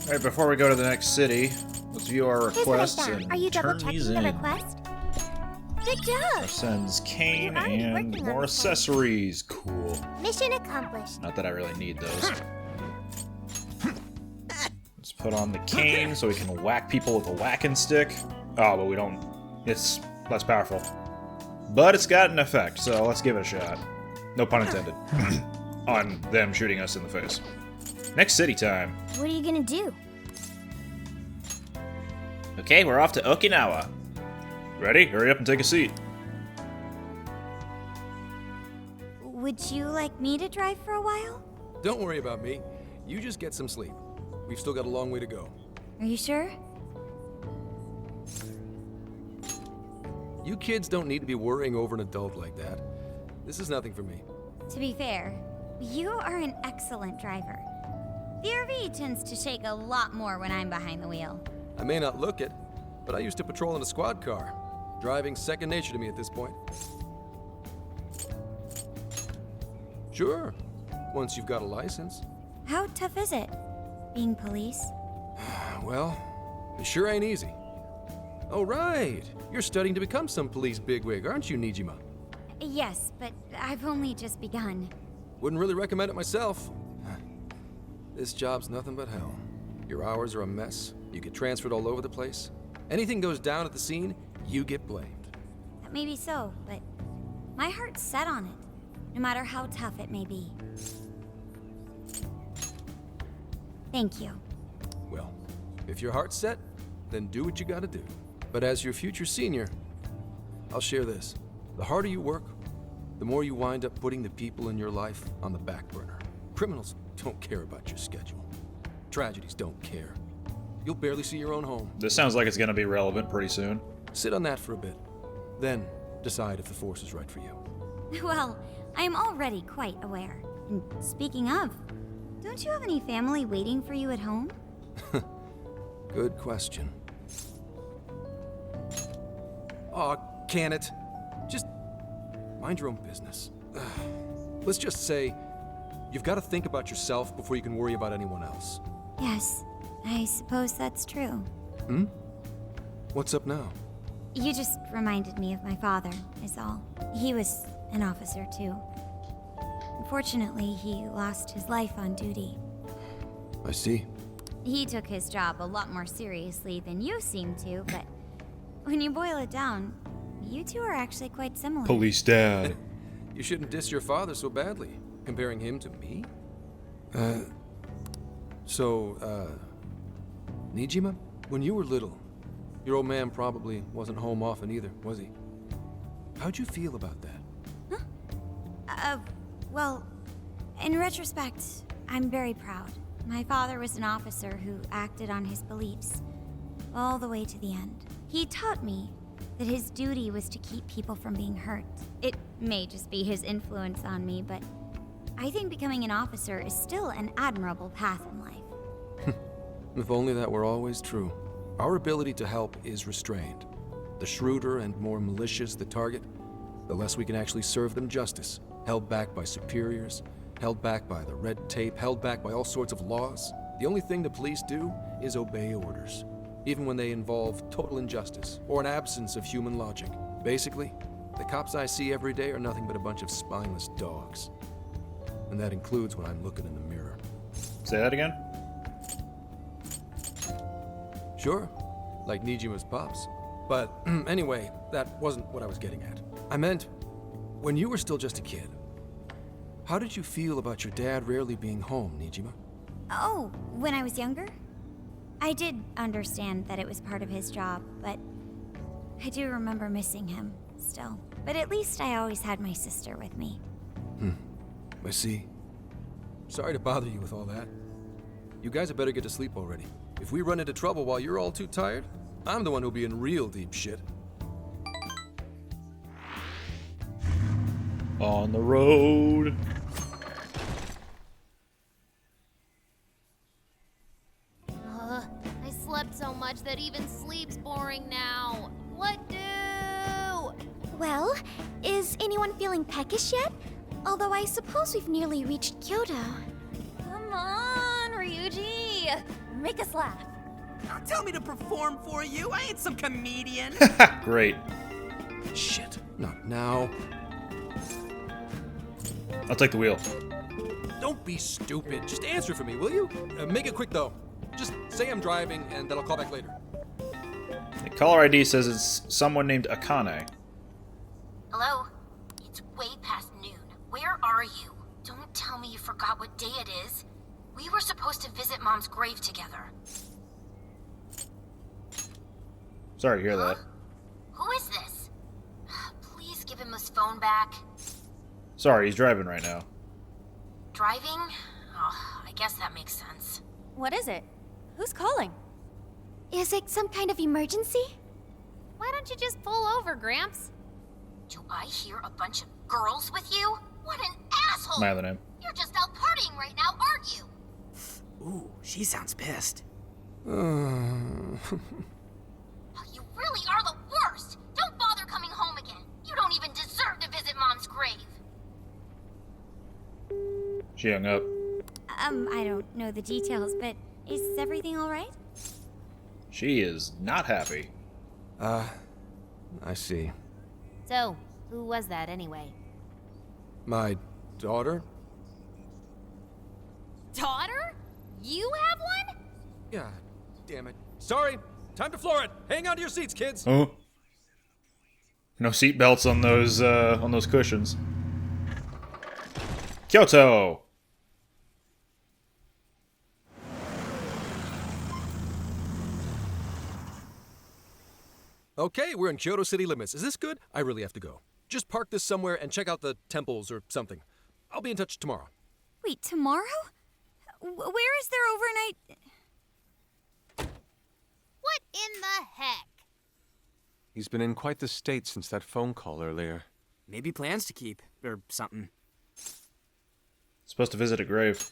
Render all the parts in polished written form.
Alright, before we go to the next city, let's view our requests and Are you double turn these checking the in. request? Good job! Sends cane already and working on more this one. accessories. Cool. Mission accomplished. Not that I really need those. Let's put on the cane so we can whack people with a whacking stick. Oh, but we don't... It's less powerful. But it's got an effect, so let's give it a shot. No pun intended. On them shooting us in the face. Next city time. What are you gonna do? Okay, we're off to Okinawa. Ready? Hurry up and take a seat. Would you like me to drive for a while? Don't worry about me. You just get some sleep. We've still got a long way to go. Are you sure? You kids don't need to be worrying over an adult like that. This is nothing for me. To be fair, you are an excellent driver. The RV tends to shake a lot more when I'm behind the wheel. I may not look it, but I used to patrol in a squad car. Driving's second nature to me at this point. Sure, once you've got a license. How tough is it, being police? Well, it sure ain't easy. Oh, right. You're studying to become some police bigwig, aren't you, Nijima? Yes, but I've only just begun. Wouldn't really recommend it myself. This job's nothing but hell. Your hours are a mess. You get transferred all over the place. Anything goes down at the scene, you get blamed. That may be so, but my heart's set on it, no matter how tough it may be. Thank you. Well, if your heart's set, then do what you gotta do. But as your future senior, I'll share this. The harder you work, the more you wind up putting the people in your life on the back burner. Criminals don't care about your schedule. Tragedies don't care. You'll barely see your own home. This sounds like it's going to be relevant pretty soon. Sit on that for a bit. Then decide if the force is right for you. Well, I am already quite aware. And speaking of, don't you have any family waiting for you at home? Good question. Aw, can it? Just mind your own business. Let's just say you've got to think about yourself before you can worry about anyone else. Yes, I suppose that's true. Hmm? What's up now? You just reminded me of my father, is all. He was an officer, too. Unfortunately, he lost his life on duty. I see. He took his job a lot more seriously than you seem to, but when you boil it down, you two are actually quite similar. Police dad. You shouldn't diss your father so badly, comparing him to me. Nijima, when you were little, your old man probably wasn't home often either, was he? How'd you feel about that? Well, in retrospect, I'm very proud. My father was an officer who acted on his beliefs all the way to the end. He taught me that his duty was to keep people from being hurt. It may just be his influence on me, but I think becoming an officer is still an admirable path in life. If only that were always true. Our ability to help is restrained. The shrewder and more malicious the target, the less we can actually serve them justice. Held back by superiors, held back by the red tape, held back by all sorts of laws. The only thing the police do is obey orders, even when they involve total injustice or an absence of human logic. Basically, the cops I see every day are nothing but a bunch of spineless dogs. And that includes when I'm looking in the mirror. Say that again? Sure, like Nijima's pops. But anyway, that wasn't what I was getting at. I meant, when you were still just a kid, how did you feel about your dad rarely being home, Nijima? Oh, when I was younger? I did understand that it was part of his job, but I do remember missing him still. But at least I always had my sister with me. I see. Sorry to bother you with all that. You guys had better get to sleep already. If we run into trouble while you're all too tired, I'm the one who'll be in real deep shit. On the road. I slept so much that even sleep's boring now. What do? Well, is anyone feeling peckish yet? Although I suppose we've nearly reached Kyoto. Come on, Ryuji. Make us laugh. Don't tell me to perform for you. I ain't some comedian. Great. Shit, not now. I'll take the wheel. Don't be stupid. Just answer for me, will you? Make it quick, though. Just say I'm driving, and then I'll call back later. The caller ID says it's someone named Akane. Hello? It's way past noon. Where are you? Don't tell me you forgot what day it is. We were supposed to visit Mom's grave together. Sorry to hear that. Who is this? Please give him his phone back. Sorry, he's driving right now. Driving? Oh, I guess that makes sense. What is it? Who's calling? Is it some kind of emergency? Why don't you just pull over, Gramps? Do I hear a bunch of girls with you? What an asshole! My other name. You're just out partying right now, aren't you? Ooh, she sounds pissed. You really are the worst! Don't bother coming home again. You don't even deserve to visit Mom's grave. She hung up. I don't know the details, but is everything all right? She is not happy. I see. So, who was that anyway? My daughter? Daughter? You have one? Yeah, damn it. Sorry, time to floor it. Hang on to your seats, kids. Oh. No seatbelts on those cushions. Kyoto. Okay, we're in Kyoto city limits. Is this good? I really have to go. Just park this somewhere and check out the temples or something. I'll be in touch tomorrow. Wait, tomorrow? Where is there overnight? What in the heck? He's been in quite the state since that phone call earlier. Maybe plans to keep, or something. Supposed to visit a grave.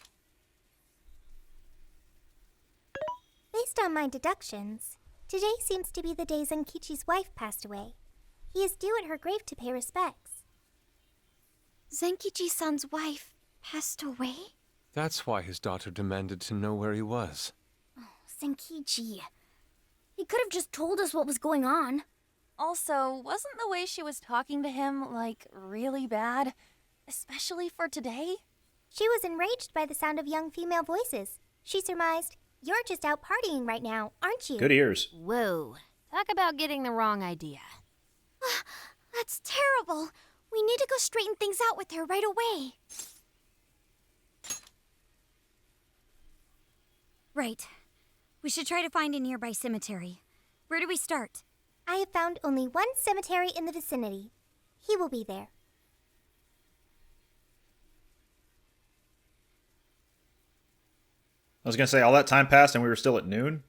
Based on my deductions, today seems to be the day Zenkichi's wife passed away. He is due at her grave to pay respects. Zenkichi-san's wife passed away? That's why his daughter demanded to know where he was. Zenkichi. He could have just told us what was going on. Also, wasn't the way she was talking to him, like, really bad? Especially for today? She was enraged by the sound of young female voices. She surmised, "You're just out partying right now, aren't you?" Good ears. Whoa. Talk about getting the wrong idea. That's terrible. We need to go straighten things out with her right away. Right. We should try to find a nearby cemetery. Where do we start? I have found only one cemetery in the vicinity. He will be there. I was gonna say all that time passed and we were still at noon.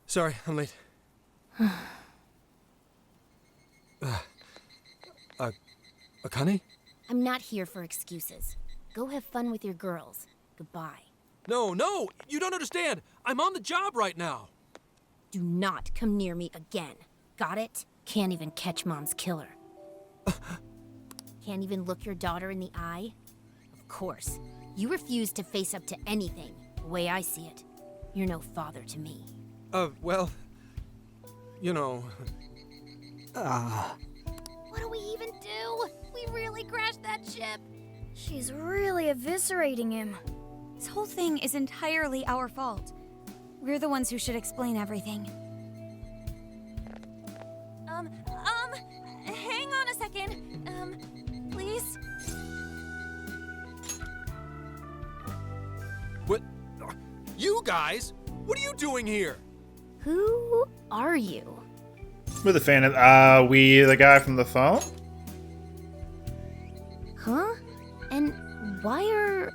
Sorry, I'm late. Akane? I'm not here for excuses. Go have fun with your girls. Goodbye. No, you don't understand. I'm on the job right now. Do not come near me again. Got it? Can't even catch Mom's killer. Can't even look your daughter in the eye? Of course. You refuse to face up to anything. The way I see it, you're no father to me. Well, you know... What do we even do? We really crashed that ship. She's really eviscerating him. This whole thing is entirely our fault. We're the ones who should explain everything. Hang on a second. Please? What? You guys? What are you doing here? Who are you? We're the fan of we the guy from the phone? Huh? And why are...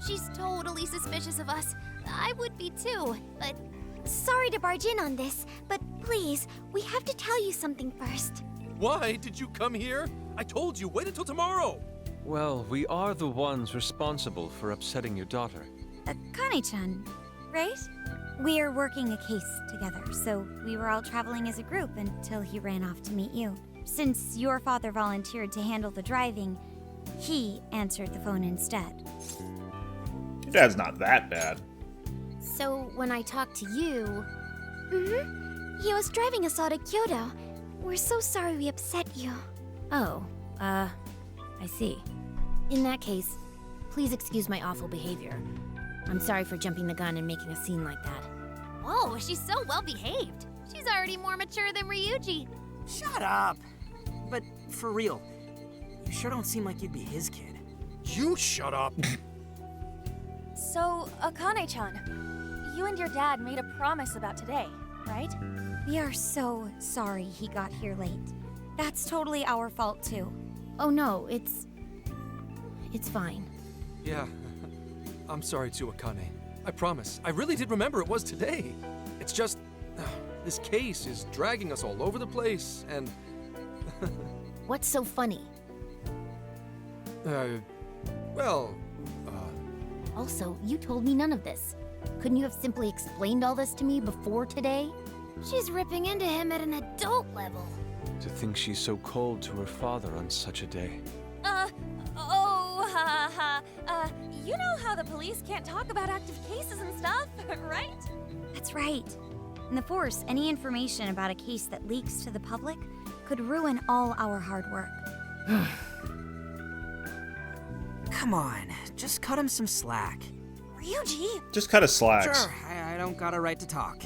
She's totally suspicious of us. I would be too, but... Sorry to barge in on this, but please, we have to tell you something first. Why did you come here? I told you, wait until tomorrow. Well, we are the ones responsible for upsetting your daughter. Akane-chan, right? We're working a case together, so we were all traveling as a group until he ran off to meet you. since your father volunteered to handle the driving, he answered the phone instead. Your dad's not that bad. So when I talked to you, He was driving us all to Kyoto. We're so sorry we upset you. I see. In that case, please excuse my awful behavior. I'm sorry for jumping the gun and making a scene like that. Whoa, she's so well behaved. She's already more mature than Ryuji. Shut up. But for real, you sure don't seem like you'd be his kid. You shut up! So, Akane-chan, you and your dad made a promise about today, right? We are so sorry he got here late. That's totally our fault, too. Oh no, it's fine. Yeah, I'm sorry too, Akane. I promise. I really did remember it was today. It's just, this case is dragging us all over the place, and... What's so funny? Well, Also, you told me none of this. Couldn't you have simply explained all this to me before today? She's ripping into him at an adult level. To think she's so cold to her father on such a day. You know how the police can't talk about active cases and stuff, right? That's right. In the Force, any information about a case that leaks to the public could ruin all our hard work. Come on, just cut him some slack. Ryuji! Just cut his slacks. Sure, I don't got a right to talk,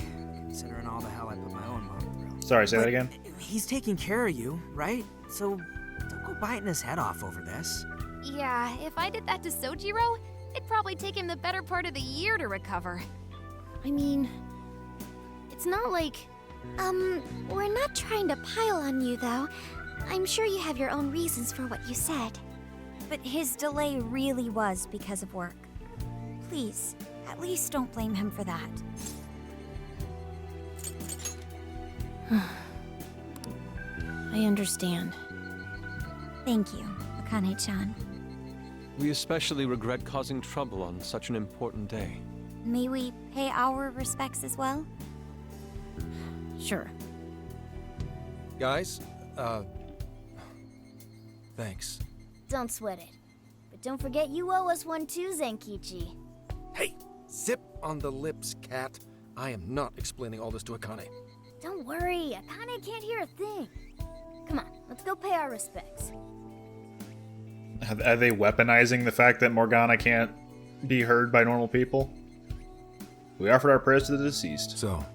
considering all the hell I put my own mom through. Sorry, say that But again? He's taking care of you, right? So don't go biting his head off over this. Yeah, if I did that to Sojiro, it'd probably take him the better part of the year to recover. I mean, it's not like... We're not trying to pile on you, though. I'm sure you have your own reasons for what you said. But his delay really was because of work. Please, at least don't blame him for that. I understand. Thank you, Akane-chan. We especially regret causing trouble on such an important day. May we pay our respects as well? Sure. guys, thanks. Don't sweat it. But don't forget you owe us one too, Zenkichi. Hey, zip on the lips, cat. I am not explaining all this to Akane. Don't worry, Akane can't hear a thing. Come on, let's go pay our respects. Are they weaponizing the fact that Morgana can't be heard by normal people? We offered our prayers to the deceased. So,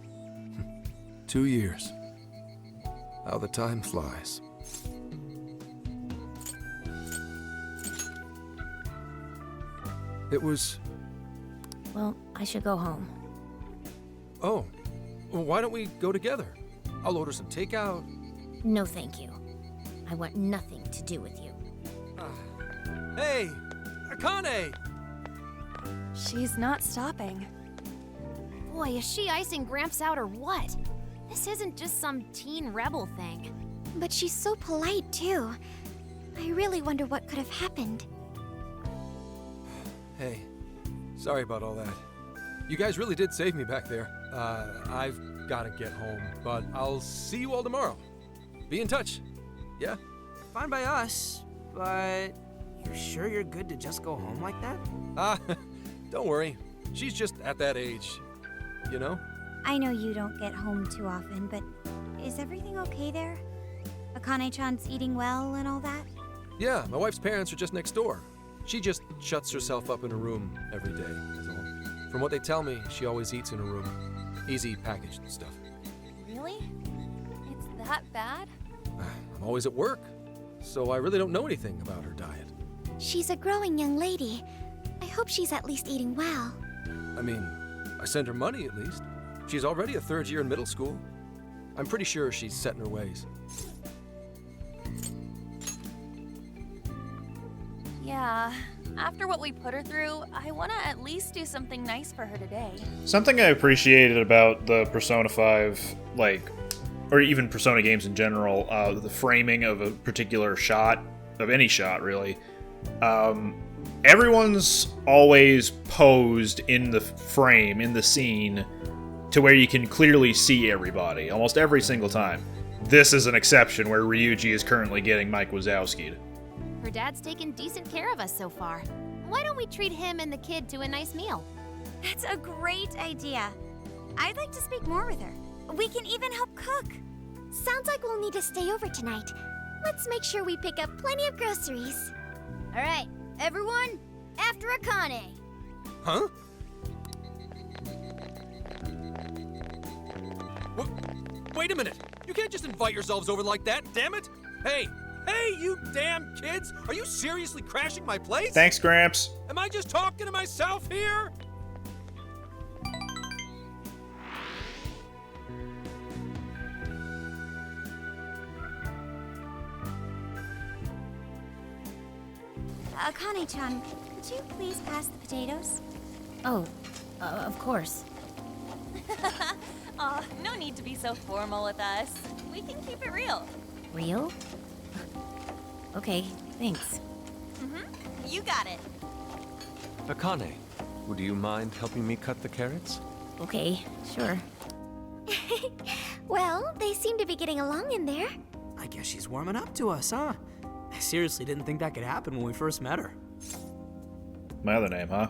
2 years. How the time flies. It was... Well, I should go home. Oh, well, why don't we go together? I'll order some takeout. No, thank you. I want nothing to do with you. Hey, Akane! She's not stopping. Boy, is she icing Gramps out or what? This isn't just some teen rebel thing. But she's so polite, too. I really wonder what could have happened. Hey, sorry about all that. You guys really did save me back there. I've gotta get home, but I'll see you all tomorrow. Be in touch. Yeah? Fine by us, but you're sure you're good to just go home like that? Don't worry. She's just at that age. You know? I know you don't get home too often, but is everything okay there? Akane-chan's eating well and all that? Yeah, my wife's parents are just next door. She just shuts herself up in her room every day, is all. From what they tell me, she always eats in her room. Easy packaged stuff. Really? It's that bad? I'm always at work, so I really don't know anything about her diet. She's a growing young lady. I hope she's at least eating well. I mean, I send her money at least. She's already a third year in middle school. I'm pretty sure she's set in her ways. Yeah. After what we put her through, I want to at least do something nice for her today. Something I appreciated about the Persona 5, or even Persona games in general, the framing of a particular shot, of any shot really, everyone's always posed in the frame, in the scene, to where you can clearly see everybody, almost every single time. This is an exception where Ryuji is currently getting Mike Wazowski'd. Her dad's taken decent care of us so far. Why don't we treat him and the kid to a nice meal? That's a great idea. I'd like to speak more with her. We can even help cook. Sounds like we'll need to stay over tonight. Let's make sure we pick up plenty of groceries. All right, everyone, after Akane. Huh? Wait a minute! You can't just invite yourselves over like that, damn it! Hey, you damn kids! Are you seriously crashing my place? Thanks, Gramps. Am I just talking to myself here? Akane-chan, could you please pass the potatoes? Oh, of course. Aw, no need to be so formal with us. We can keep it real. Real? Okay, thanks. You got it. Akane, would you mind helping me cut the carrots? Okay, sure. Well, they seem to be getting along in there. I guess she's warming up to us, huh? I seriously didn't think that could happen when we first met her. My other name, huh?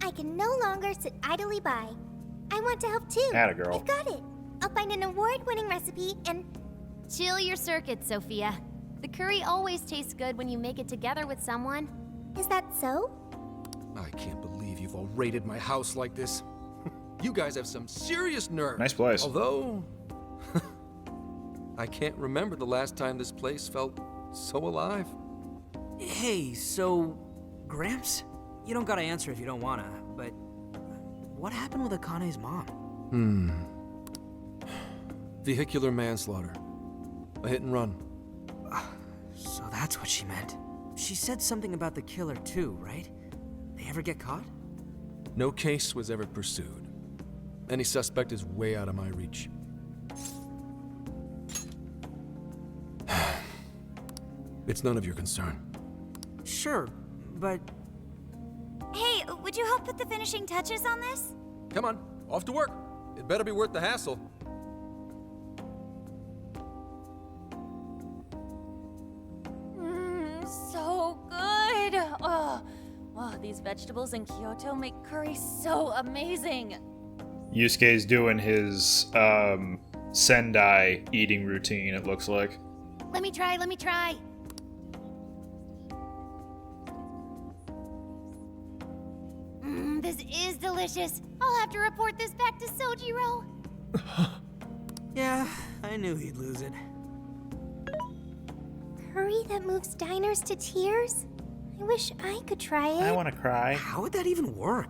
I can no longer sit idly by. I want to help too. Atta girl. I've got it. I'll find an award-winning recipe and... Chill your circuits, Sophia. The curry always tastes good when you make it together with someone. Is that so? I can't believe you've all raided my house like this. You guys have some serious nerve. Nice place. Although, I can't remember the last time this place felt so alive. Hey, so, Gramps? You don't gotta answer if you don't wanna, but what happened with Akane's mom? Vehicular manslaughter. A hit and run. So that's what she meant. She said something about the killer too, right? They ever get caught? No case was ever pursued. Any suspect is way out of my reach. It's none of your concern. Sure, but Hey, would you help put the finishing touches on this? Come on, off to work. It better be worth the hassle. So good. Oh, these vegetables in Kyoto make curry so amazing. Yusuke's doing his Sendai eating routine, it looks like. Let me try. This is delicious. I'll have to report this back to Sojiro. yeah, I knew he'd lose it. Curry that moves diners to tears? I wish I could try it. I want to cry. How would that even work?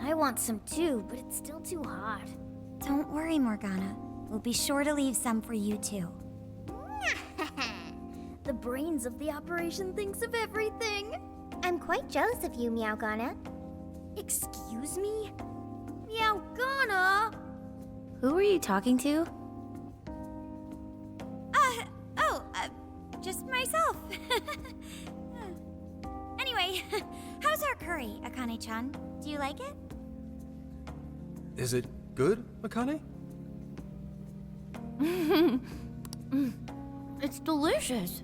I want some too, but it's still too hot. Don't worry, Morgana. We'll be sure to leave some for you too. The brains of the operation thinks of everything. I'm quite jealous of you, Meowgana. Excuse me? Meowgana? Who are you talking to? Just myself. Anyway, how's our curry, Akane-chan? Do you like it? Is it good, Akane? It's delicious.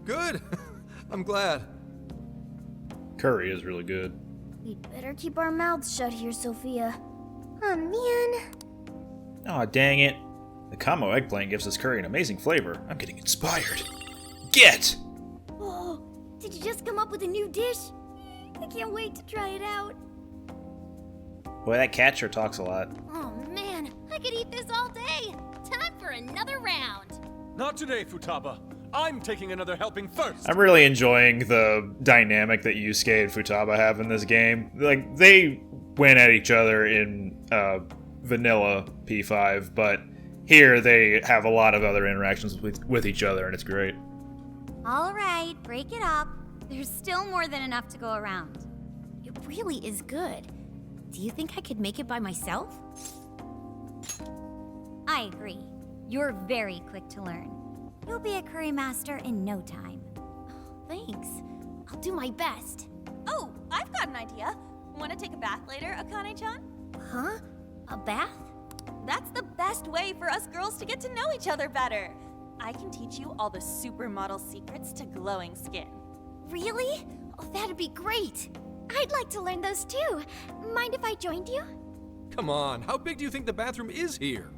Good. I'm glad. Curry is really good. We'd better keep our mouths shut here, Sophia. Oh man. Aw, dang it. The Kamo eggplant gives this curry an amazing flavor. I'm getting inspired. Get! Oh, did you just come up with a new dish? I can't wait to try it out. Boy, that cat sure talks a lot. Oh man, I could eat this all day. Time for another round. Not today, Futaba. I'm taking another helping first. I'm really enjoying the dynamic that Yusuke and Futaba have in this game. Like, they went at each other in vanilla P5, but here they have a lot of other interactions with each other, and it's great. All right, break it up. There's still more than enough to go around. It really is good. Do you think I could make it by myself? I agree. You're very quick to learn. You'll be a curry master in no time. Thanks. I'll do my best. Oh, I've got an idea. Want to take a bath later, Akane-chan? Huh? A bath? That's the best way for us girls to get to know each other better. I can teach you all the supermodel secrets to glowing skin. Really? Oh, that'd be great. I'd like to learn those too. Mind if I joined you? Come on, how big do you think the bathroom is here?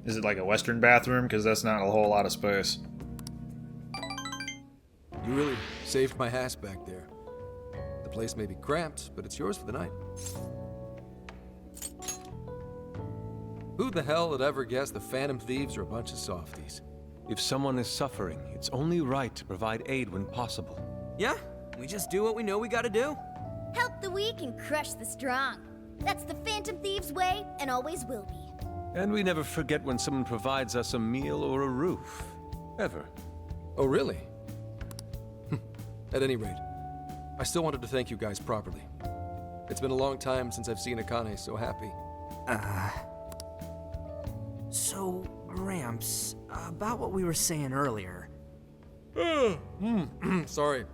Is it like a Western bathroom? Because that's not a whole lot of space. You really saved my ass back there. The place may be cramped, but it's yours for the night. Who the hell would ever guess the Phantom Thieves are a bunch of softies? If someone is suffering, it's only right to provide aid when possible. Yeah, we just do what we know we gotta do. Help the weak and crush the strong. That's the Phantom Thieves' way, and always will be. And we never forget when someone provides us a meal or a roof. Ever. Oh, really? At any rate, I still wanted to thank you guys properly. It's been a long time since I've seen Akane so happy. So, Gramps, about what we were saying earlier. Sorry.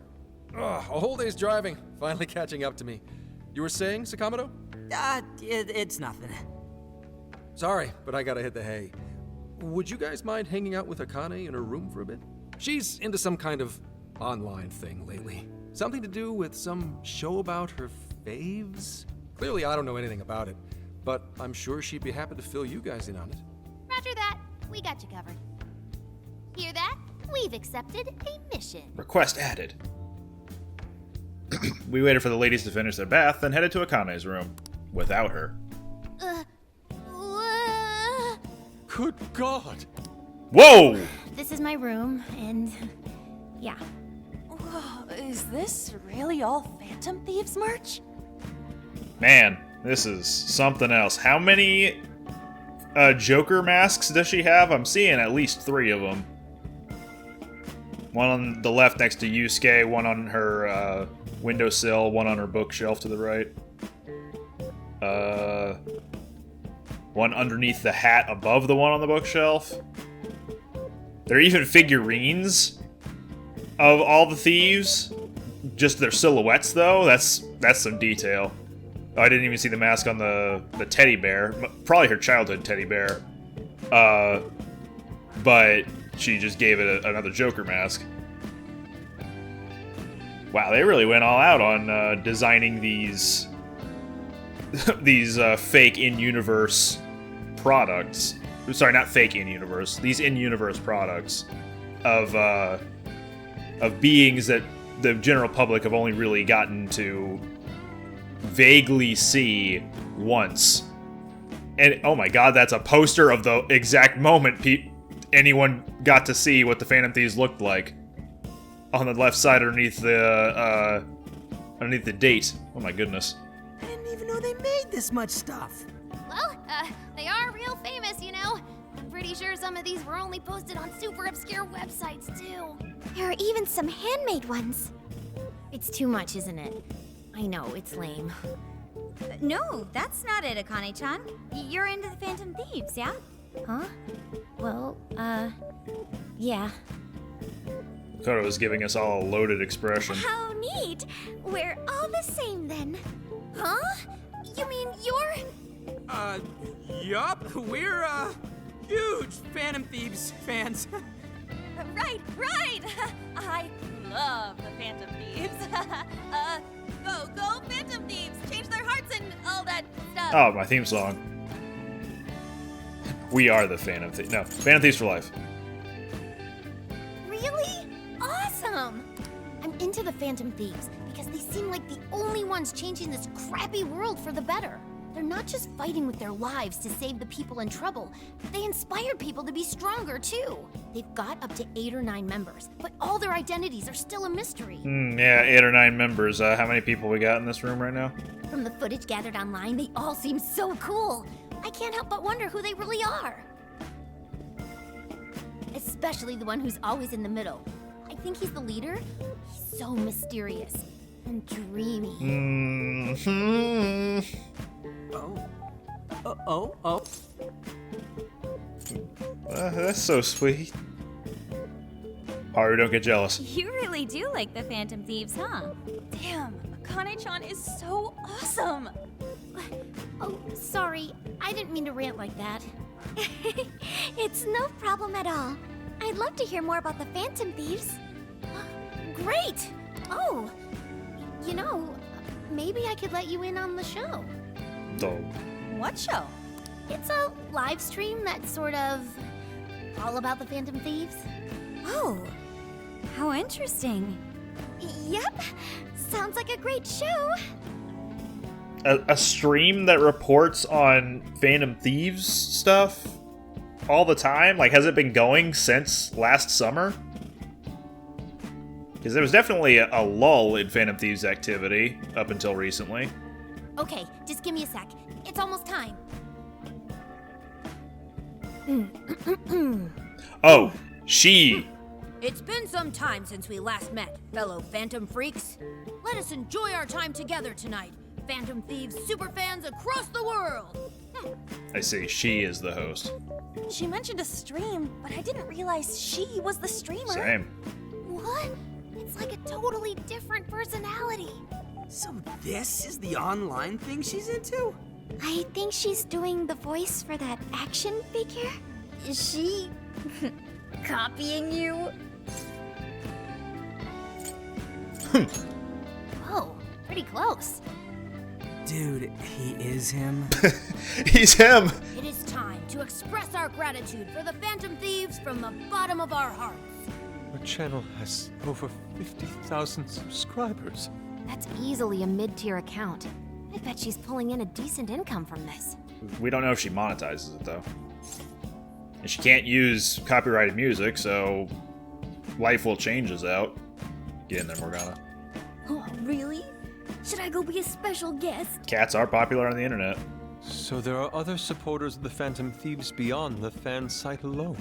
A whole day's driving, finally catching up to me. You were saying, Sakamoto? It's nothing. Sorry, but I gotta hit the hay. Would you guys mind hanging out with Akane in her room for a bit? She's into some kind of online thing lately. Something to do with some show about her faves? Clearly, I don't know anything about it, but I'm sure she'd be happy to fill you guys in on it. Roger that. We got you covered. Hear that? We've accepted a mission. Request added. We waited for the ladies to finish their bath, then headed to Akane's room. Without her. Good God! Whoa! This is my room, and yeah. Whoa, is this really all Phantom Thieves merch? Man, this is something else. How many Joker masks does she have? I'm seeing at least 3 of them. One on the left next to Yusuke, one on her windowsill, one on her bookshelf to the right. One underneath the hat above the one on the bookshelf. There are even figurines of all the thieves. Just their silhouettes, though. That's some detail. Oh, I didn't even see the mask on the teddy bear. Probably her childhood teddy bear. But she just gave it another Joker mask. Wow, they really went all out on designing these these fake in-universe products. Sorry, not fake in-universe. These in-universe products of beings that the general public have only really gotten to vaguely see once. And oh my god, that's a poster of the exact moment anyone got to see what the Phantom Thieves looked like. On the left side underneath the date. Oh my goodness. I didn't even know they made this much stuff. Well, they are real famous, you know. I'm pretty sure some of these were only posted on super obscure websites, too. There are even some handmade ones. It's too much, isn't it? I know, it's lame. No, that's not it, Akane-chan. You're into the Phantom Thieves, yeah? Huh? Well, yeah. Koto was giving us all a loaded expression. How neat! We're all the same then. Huh? You mean you're... Yup. We're, huge Phantom Thieves fans. Right! I love the Phantom Thieves. Go Phantom Thieves! Change their hearts and all that stuff. Oh, my theme song. We are the Phantom Thieves. No, Phantom Thieves for life. Really? Awesome! I'm into the Phantom Thieves because they seem like the only ones changing this crappy world for the better. They're not just fighting with their lives to save the people in trouble, they inspire people to be stronger too. They've got up to 8 or 9 members, but all their identities are still a mystery. Yeah, 8 or 9 members. How many people we got in this room right now? From the footage gathered online, they all seem so cool. I can't help but wonder who they really are. Especially the one who's always in the middle. I think he's the leader. He's so mysterious and dreamy. That's so sweet. Haru, don't get jealous. You really do like the Phantom Thieves, huh? Damn, Akane-chan is so awesome. Oh, sorry. I didn't mean to rant like that. It's no problem at all. I'd love to hear more about the Phantom Thieves. Great! Oh, you know, maybe I could let you in on the show. Though. What show? It's a live stream that's sort of all about the Phantom Thieves. Oh, how interesting. Yep, sounds like a great show. A stream that reports on Phantom Thieves stuff all the time? Like, has it been going since last summer? Because there was definitely a lull in Phantom Thieves activity up until recently. Okay, just give me a sec. It's almost time. Oh, she. It's been some time since we last met, fellow Phantom Freaks. Let us enjoy our time together tonight, Phantom Thieves superfans across the world. I see, she is the host. She mentioned a stream, but I didn't realize she was the streamer. Same. What? It's like a totally different personality. So this is the online thing she's into? I think she's doing the voice for that action figure. Is she copying you? Whoa, pretty close. Dude, he is him. He's him! It is time to express our gratitude for the Phantom Thieves from the bottom of our hearts. Our channel has over 50,000 subscribers. That's easily a mid-tier account. I bet she's pulling in a decent income from this. We don't know if she monetizes it, though. And she can't use copyrighted music, so Life Will Change is out. Get in there, Morgana. Oh, really? Should I go be a special guest? Cats are popular on the internet. So there are other supporters of the Phantom Thieves beyond the fan site alone.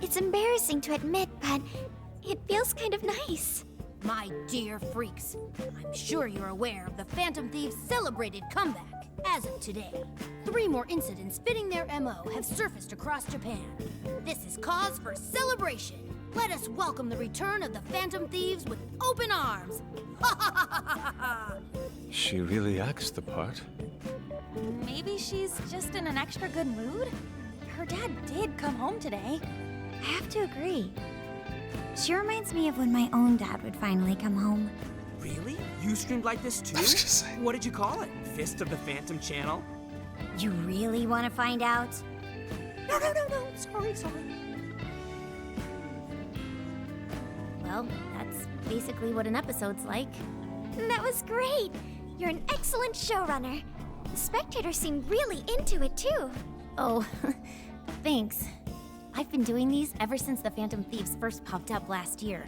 It's embarrassing to admit, but it feels kind of nice. My dear freaks, I'm sure you're aware of the Phantom Thieves' celebrated comeback. As of today, 3 more incidents fitting their MO have surfaced across Japan. This is cause for celebration. Let us welcome the return of the Phantom Thieves with open arms. Ha ha ha ha ha! She really acts the part. Maybe she's just in an extra good mood? Her dad did come home today. I have to agree. She reminds me of when my own dad would finally come home. Really? You streamed like this too? I was gonna say. What did you call it? Fist of the Phantom channel? You really want to find out? No. Sorry. Well, that's basically what an episode's like. That was great. You're an excellent showrunner. The spectators seem really into it too. Oh, thanks. I've been doing these ever since the Phantom Thieves first popped up last year.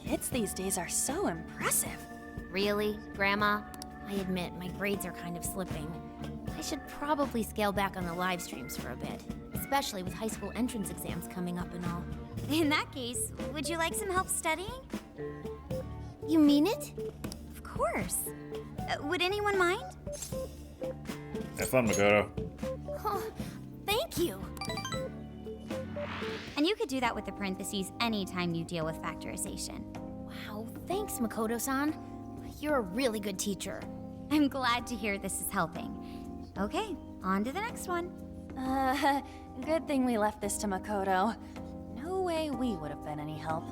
Kids these days are so impressive. Really, Grandma? I admit, my grades are kind of slipping. I should probably scale back on the live streams for a bit, especially with high school entrance exams coming up and all. In that case, would you like some help studying? You mean it? Of course. Would anyone mind? Have fun, Makoto. Oh, thank you. And you could do that with the parentheses anytime you deal with factorization. Wow, thanks, Makoto-san. You're a really good teacher. I'm glad to hear this is helping. Okay, on to the next one. Good thing we left this to Makoto. No way we would have been any help.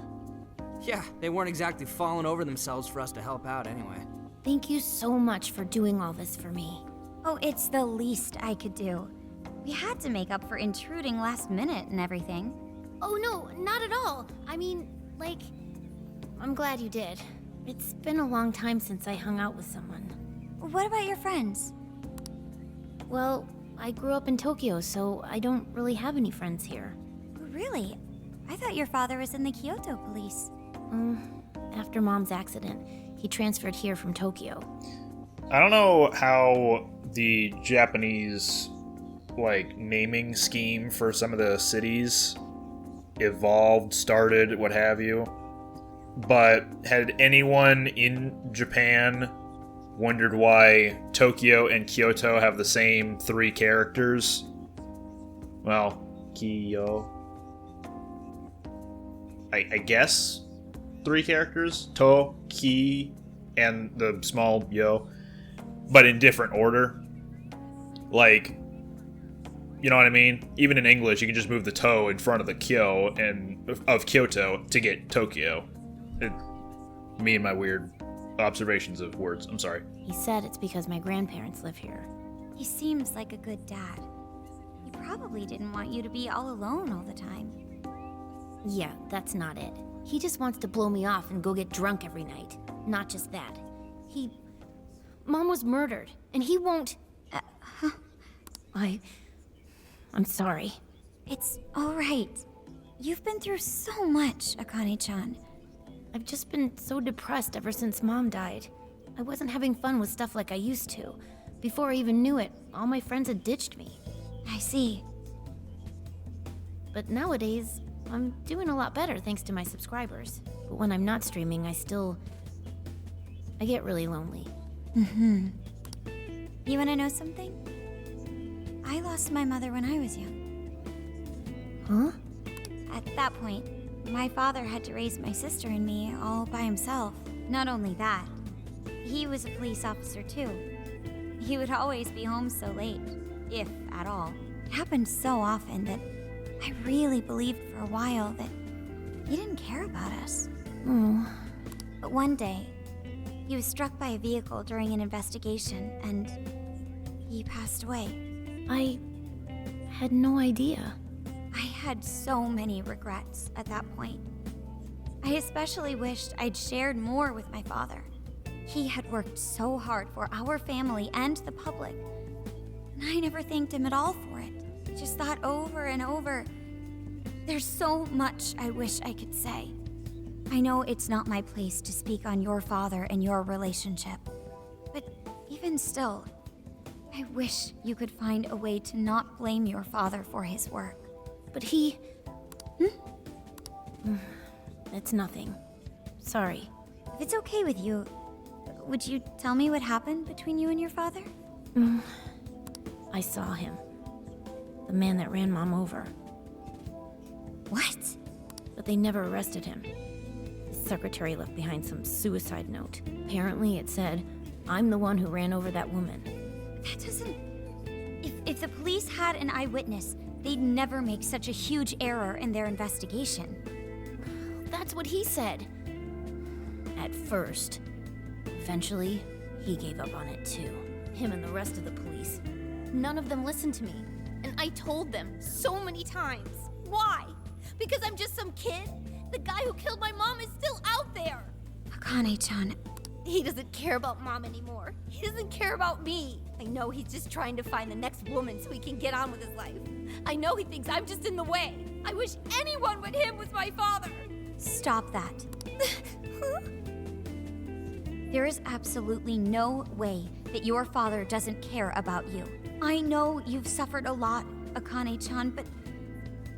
Yeah, they weren't exactly falling over themselves for us to help out anyway. Thank you so much for doing all this for me. Oh, it's the least I could do. We had to make up for intruding last minute and everything. Oh no, not at all. I mean, like, I'm glad you did. It's been a long time since I hung out with someone. What about your friends? Well, I grew up in Tokyo, so I don't really have any friends here. Really? I thought your father was in the Kyoto police. After Mom's accident, he transferred here from Tokyo. I don't know how the Japanese, like, naming scheme for some of the cities evolved, started, what have you. But had anyone in Japan wondered why Tokyo and Kyoto have the same 3 characters? Well, Kyo. I guess 3 characters. To, Ki, and the small Yo. But in different order. Like, you know what I mean? Even in English, you can just move the to in front of the kyo of Kyoto to get Tokyo. Me and my weird observations of words. I'm sorry. He said it's because my grandparents live here. He seems like a good dad. He probably didn't want you to be all alone all the time. Yeah, that's not it. He just wants to blow me off and go get drunk every night. Not just that. Mom was murdered, and he won't... I'm sorry. It's all right. You've been through so much, Akane-chan. I've just been so depressed ever since Mom died. I wasn't having fun with stuff like I used to. Before I even knew it, all my friends had ditched me. I see. But nowadays, I'm doing a lot better thanks to my subscribers. But when I'm not streaming, I get really lonely. Mm-hmm. You wanna know something? I lost my mother when I was young. Huh? At that point, my father had to raise my sister and me all by himself. Not only that, he was a police officer too. He would always be home so late, if at all. It happened so often that I really believed for a while that he didn't care about us. Oh. But one day, he was struck by a vehicle during an investigation, and he passed away. I had no idea. I had so many regrets at that point. I especially wished I'd shared more with my father. He had worked so hard for our family and the public, and I never thanked him at all for it. I just thought over and over, there's so much I wish I could say. I know it's not my place to speak on your father and your relationship, but even still, I wish you could find a way to not blame your father for his work. But he... It's nothing. Sorry. If it's okay with you, would you tell me what happened between you and your father? I saw him. The man that ran Mom over. What? But they never arrested him. His secretary left behind some suicide note. Apparently it said, "I'm the one who ran over that woman." That doesn't... If the police had an eyewitness, they'd never make such a huge error in their investigation. That's what he said. At first. Eventually, he gave up on it too. Him and the rest of the police. None of them listened to me. And I told them so many times. Why? Because I'm just some kid? The guy who killed my mom is still out there! Akane-chan... He doesn't care about Mom anymore. He doesn't care about me. I know he's just trying to find the next woman so he can get on with his life. I know he thinks I'm just in the way. I wish anyone but him was my father. Stop that. There is absolutely no way that your father doesn't care about you. I know you've suffered a lot, Akane-chan, but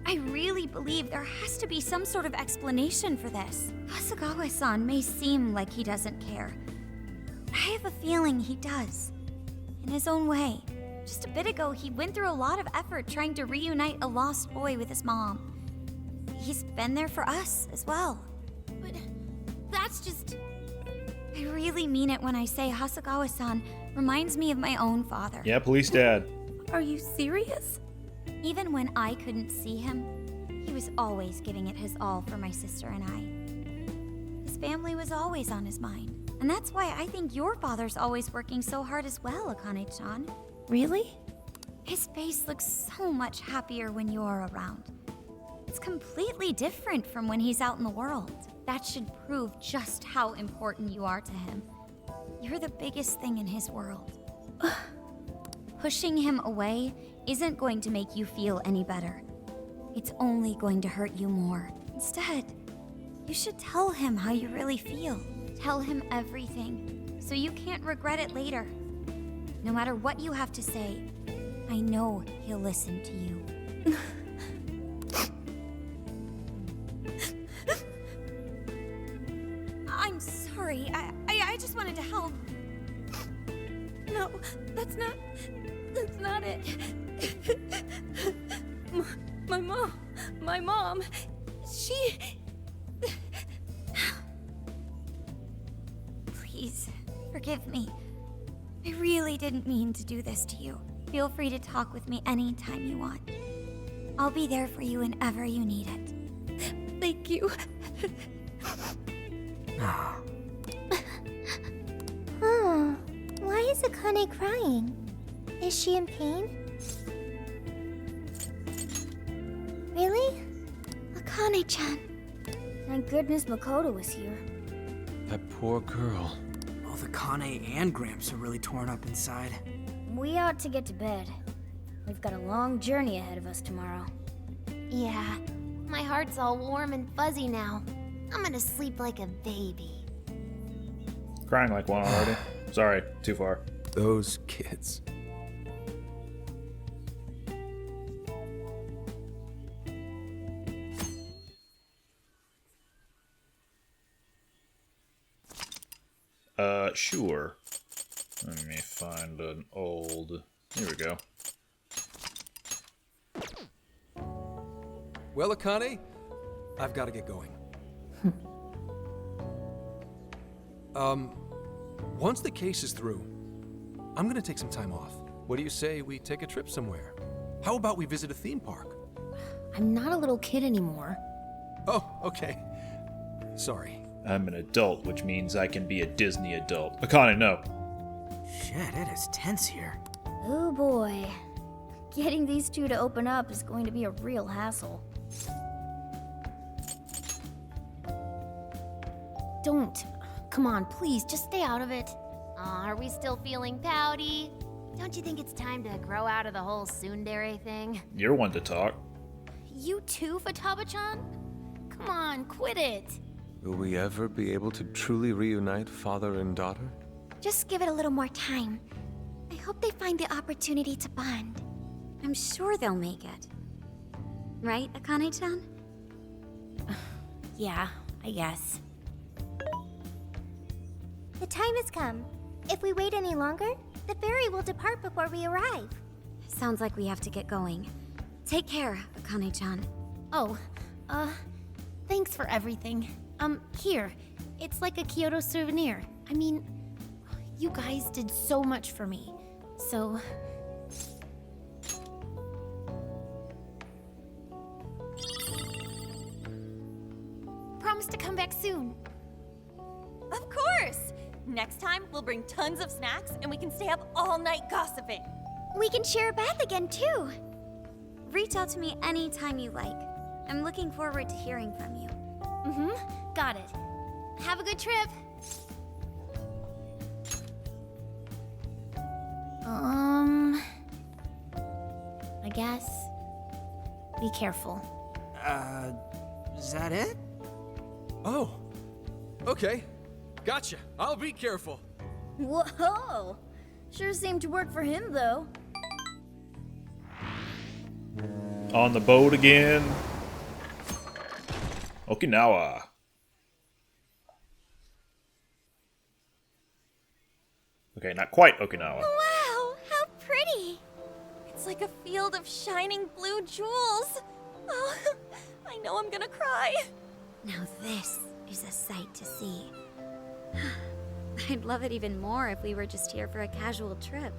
I really believe there has to be some sort of explanation for this. Hasegawa-san may seem like he doesn't care, but I have a feeling he does. In his own way. Just a bit ago, he went through a lot of effort trying to reunite a lost boy with his mom. He's been there for us as well. But that's just... I really mean it when I say Hasegawa-san reminds me of my own father. Yeah, police dad. Are you serious? Even when I couldn't see him, he was always giving it his all for my sister and I. His family was always on his mind. And that's why I think your father's always working so hard as well, Akane-chan. Really? His face looks so much happier when you're around. It's completely different from when he's out in the world. That should prove just how important you are to him. You're the biggest thing in his world. Pushing him away isn't going to make you feel any better. It's only going to hurt you more. Instead, you should tell him how you really feel. Tell him everything, so you can't regret it later. No matter what you have to say, I know he'll listen to you. I'm sorry. I just wanted to help. No, that's not it. My mom, she... Please, forgive me. I really didn't mean to do this to you. Feel free to talk with me anytime you want. I'll be there for you whenever you need it. Thank you. Oh, why is Akane crying? Is she in pain? Really? Akane-chan. Thank goodness Makoto was here. That poor girl. Both Akane and Gramps are really torn up inside. We ought to get to bed. We've got a long journey ahead of us tomorrow. Yeah, my heart's all warm and fuzzy now. I'm gonna sleep like a baby. Crying like one already. Sorry, too far. Those kids. Sure. Let me find an old... Here we go. Well, Akane, I've got to get going. Once the case is through, I'm gonna take some time off. What do you say we take a trip somewhere? How about we visit a theme park? I'm not a little kid anymore. Oh, okay. Sorry. I'm an adult, which means I can be a Disney adult. Akane, no. Shit, it is tense here. Oh boy. Getting these two to open up is going to be a real hassle. Don't. Come on, please, just stay out of it. Aw, are we still feeling pouty? Don't you think it's time to grow out of the whole tsundere thing? You're one to talk. You too, Futaba-chan? Come on, quit it. Will we ever be able to truly reunite father and daughter? Just give it a little more time. I hope they find the opportunity to bond. I'm sure they'll make it. Right, Akane-chan? Yeah, I guess. The time has come. If we wait any longer, the ferry will depart before we arrive. Sounds like we have to get going. Take care, Akane-chan. Oh, thanks for everything. Here. It's like a Kyoto souvenir. I mean, you guys did so much for me. So... Promise to come back soon. Of course! Next time, we'll bring tons of snacks and we can stay up all night gossiping. We can share a bath again, too. Reach out to me anytime you like. I'm looking forward to hearing from you. Got it. Have a good trip. I guess. Be careful. Is that it? Oh, okay. Gotcha. I'll be careful. Whoa! Sure seemed to work for him, though. On the boat again. Okinawa. Okay, not quite Okinawa. Wow, how pretty! It's like a field of shining blue jewels. Oh, I know I'm gonna cry. Now this is a sight to see. I'd love it even more if we were just here for a casual trip.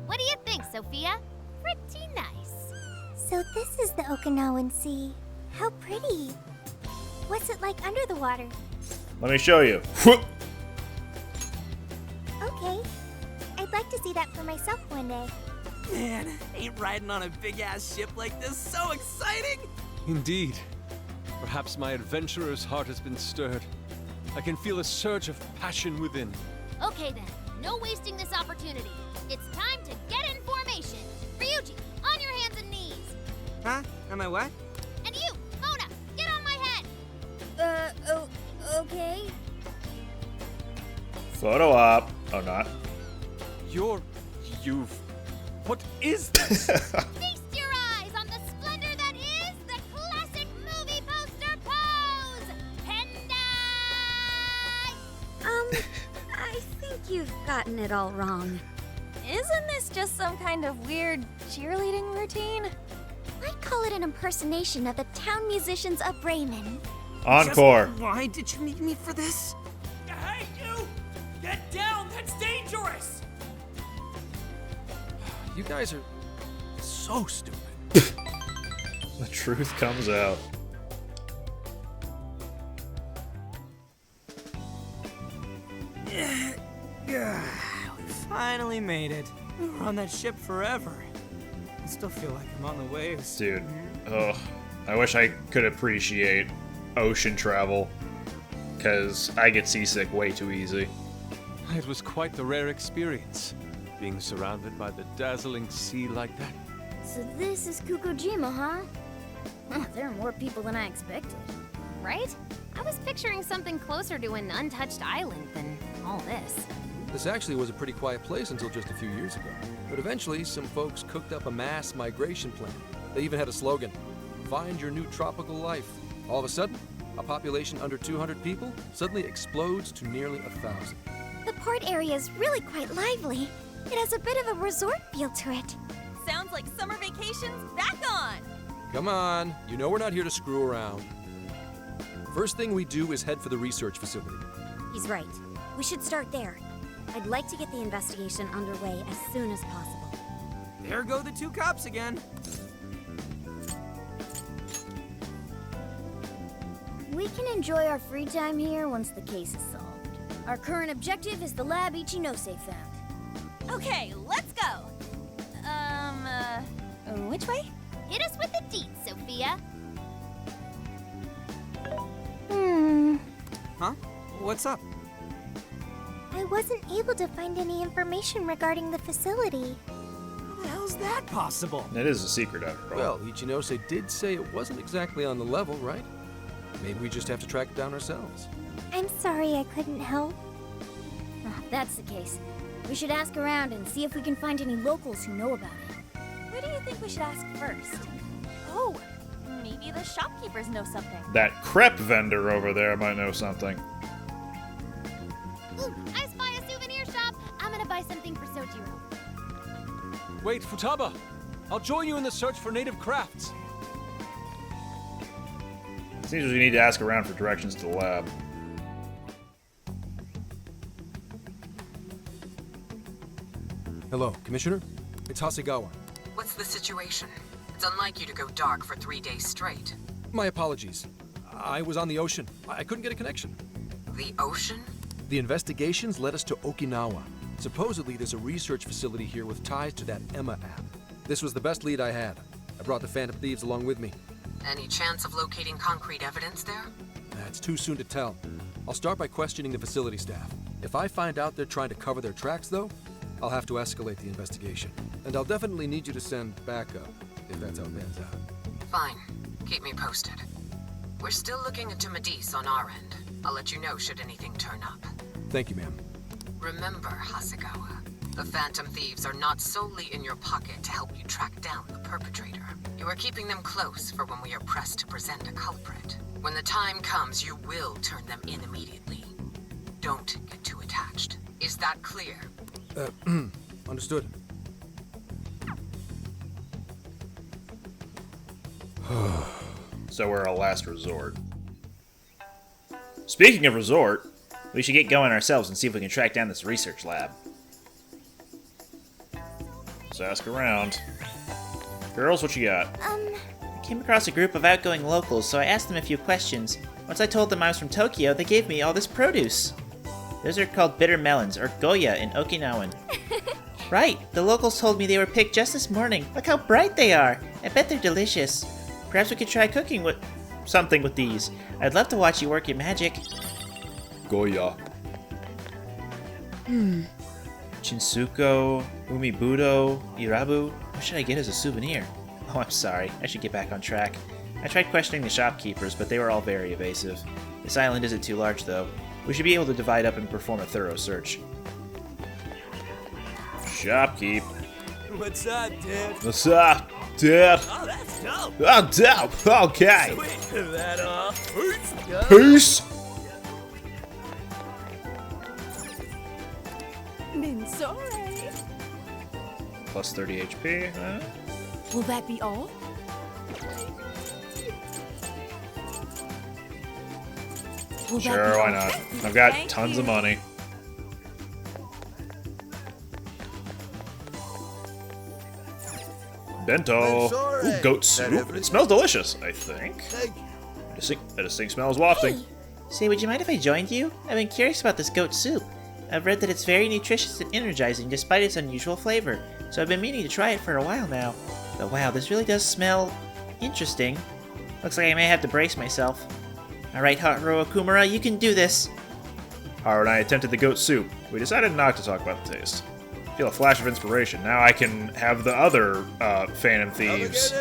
What do you think, Sophia? Pretty nice. So this is the Okinawan Sea. How pretty. What's it like under the water? Let me show you. Okay. I'd like to see that for myself one day. Man, ain't riding on a big-ass ship like this so exciting? Indeed. Perhaps my adventurer's heart has been stirred. I can feel a surge of passion within. Okay then, no wasting this opportunity. It's time to get in formation. Ryuji, on your hands and knees. Huh? Am I what? And you, Mona, get on my head. Okay. Photo op. Oh, not. What is this? Feast your eyes on the splendor that is the classic movie poster pose. Hendai! I think you've gotten it all wrong. Isn't this just some kind of weird cheerleading routine? I'd call it an impersonation of the town musicians of Bremen. Encore. Just why did you need me for this? Hey, you! Get down! That's dangerous! You guys are so stupid. The truth comes out. We finally made it. We were on that ship forever. I still feel like I'm on the waves. Dude, ugh. I wish I could appreciate ocean travel, because I get seasick way too easy. It was quite the rare experience, being surrounded by the dazzling sea like that. So this is Kukujima, huh? Huh, there are more people than I expected. Right? I was picturing something closer to an untouched island than all this. This actually was a pretty quiet place until just a few years ago. But eventually, some folks cooked up a mass migration plan. They even had a slogan, "Find your new tropical life." All of a sudden, a population under 200 people suddenly explodes to nearly 1,000. The port area is really quite lively. It has a bit of a resort feel to it. Sounds like summer vacation's back on. Come on, you know we're not here to screw around. First thing we do is head for the research facility. He's right. We should start there. I'd like to get the investigation underway as soon as possible. There go the two cops again. We can enjoy our free time here once the case is solved. Our current objective is the lab Ichinose found. Okay, let's go. Which way? Hit us with the deets, Sophia. Huh? What's up? I wasn't able to find any information regarding the facility. How the hell's that possible? It is a secret after all. Well, Ichinose did say it wasn't exactly on the level, right? Maybe we just have to track it down ourselves. I'm sorry I couldn't help. If that's the case, we should ask around and see if we can find any locals who know about it. Who do you think we should ask first? Oh, maybe the shopkeepers know something. That crepe vendor over there might know something. Ooh, I spy a souvenir shop. I'm gonna buy something for Sojiro. Wait, Futaba! I'll join you in the search for native crafts. Seems we need to ask around for directions to the lab. Hello, Commissioner? It's Hasegawa. What's the situation? It's unlike you to go dark for 3 days straight. My apologies. I was on the ocean. I couldn't get a connection. The ocean? The investigations led us to Okinawa. Supposedly, there's a research facility here with ties to that Emma app. This was the best lead I had. I brought the Phantom Thieves along with me. Any chance of locating concrete evidence there? It's too soon to tell. I'll start by questioning the facility staff. If I find out they're trying to cover their tracks, though, I'll have to escalate the investigation. And I'll definitely need you to send backup, if that's how it pans out. Fine. Keep me posted. We're still looking into Medice on our end. I'll let you know should anything turn up. Thank you, ma'am. Remember, Hasegawa, the Phantom Thieves are not solely in your pocket to help you track down the perpetrator. You are keeping them close for when we are pressed to present a culprit. When the time comes, you will turn them in immediately. Don't get too attached. Is that clear? Understood. So we're a last resort. Speaking of resort, we should get going ourselves and see if we can track down this research lab. Let's ask around. Girls, what you got? I came across a group of outgoing locals, so I asked them a few questions. Once I told them I was from Tokyo, they gave me all this produce. Those are called bitter melons, or goya in Okinawan. Right, the locals told me they were picked just this morning. Look how bright they are. I bet they're delicious. Perhaps we could try cooking with something with these. I'd love to watch you work your magic. Goya. Shinsuko, Umibudo, Irabu. What should I get as a souvenir? Oh, I'm sorry. I should get back on track. I tried questioning the shopkeepers, but they were all very evasive. This island isn't too large, though. We should be able to divide up and perform a thorough search. Shopkeep. What's up, dude? What's up, dude? Oh, that's dope. Oh, dope. Okay. Sweet. That off. Peace. Sorry. Plus 30 HP, huh? Will that be all? Sure, why not? I've got tons of money. Bento. sorry. Ooh, goat soup. It smells delicious, I think. A distinct smell is wafting. Hey! Say, would you mind if I joined you? I've been curious about this goat soup. I've read that it's very nutritious and energizing despite its unusual flavor, so I've been meaning to try it for a while now. But wow, this really does smell interesting. Looks like I may have to brace myself. Alright, Haru Okumura, you can do this. Haru and I attempted the goat soup. We decided not to talk about the taste. Feel a flash of inspiration. Now I can have the other Phantom Thieves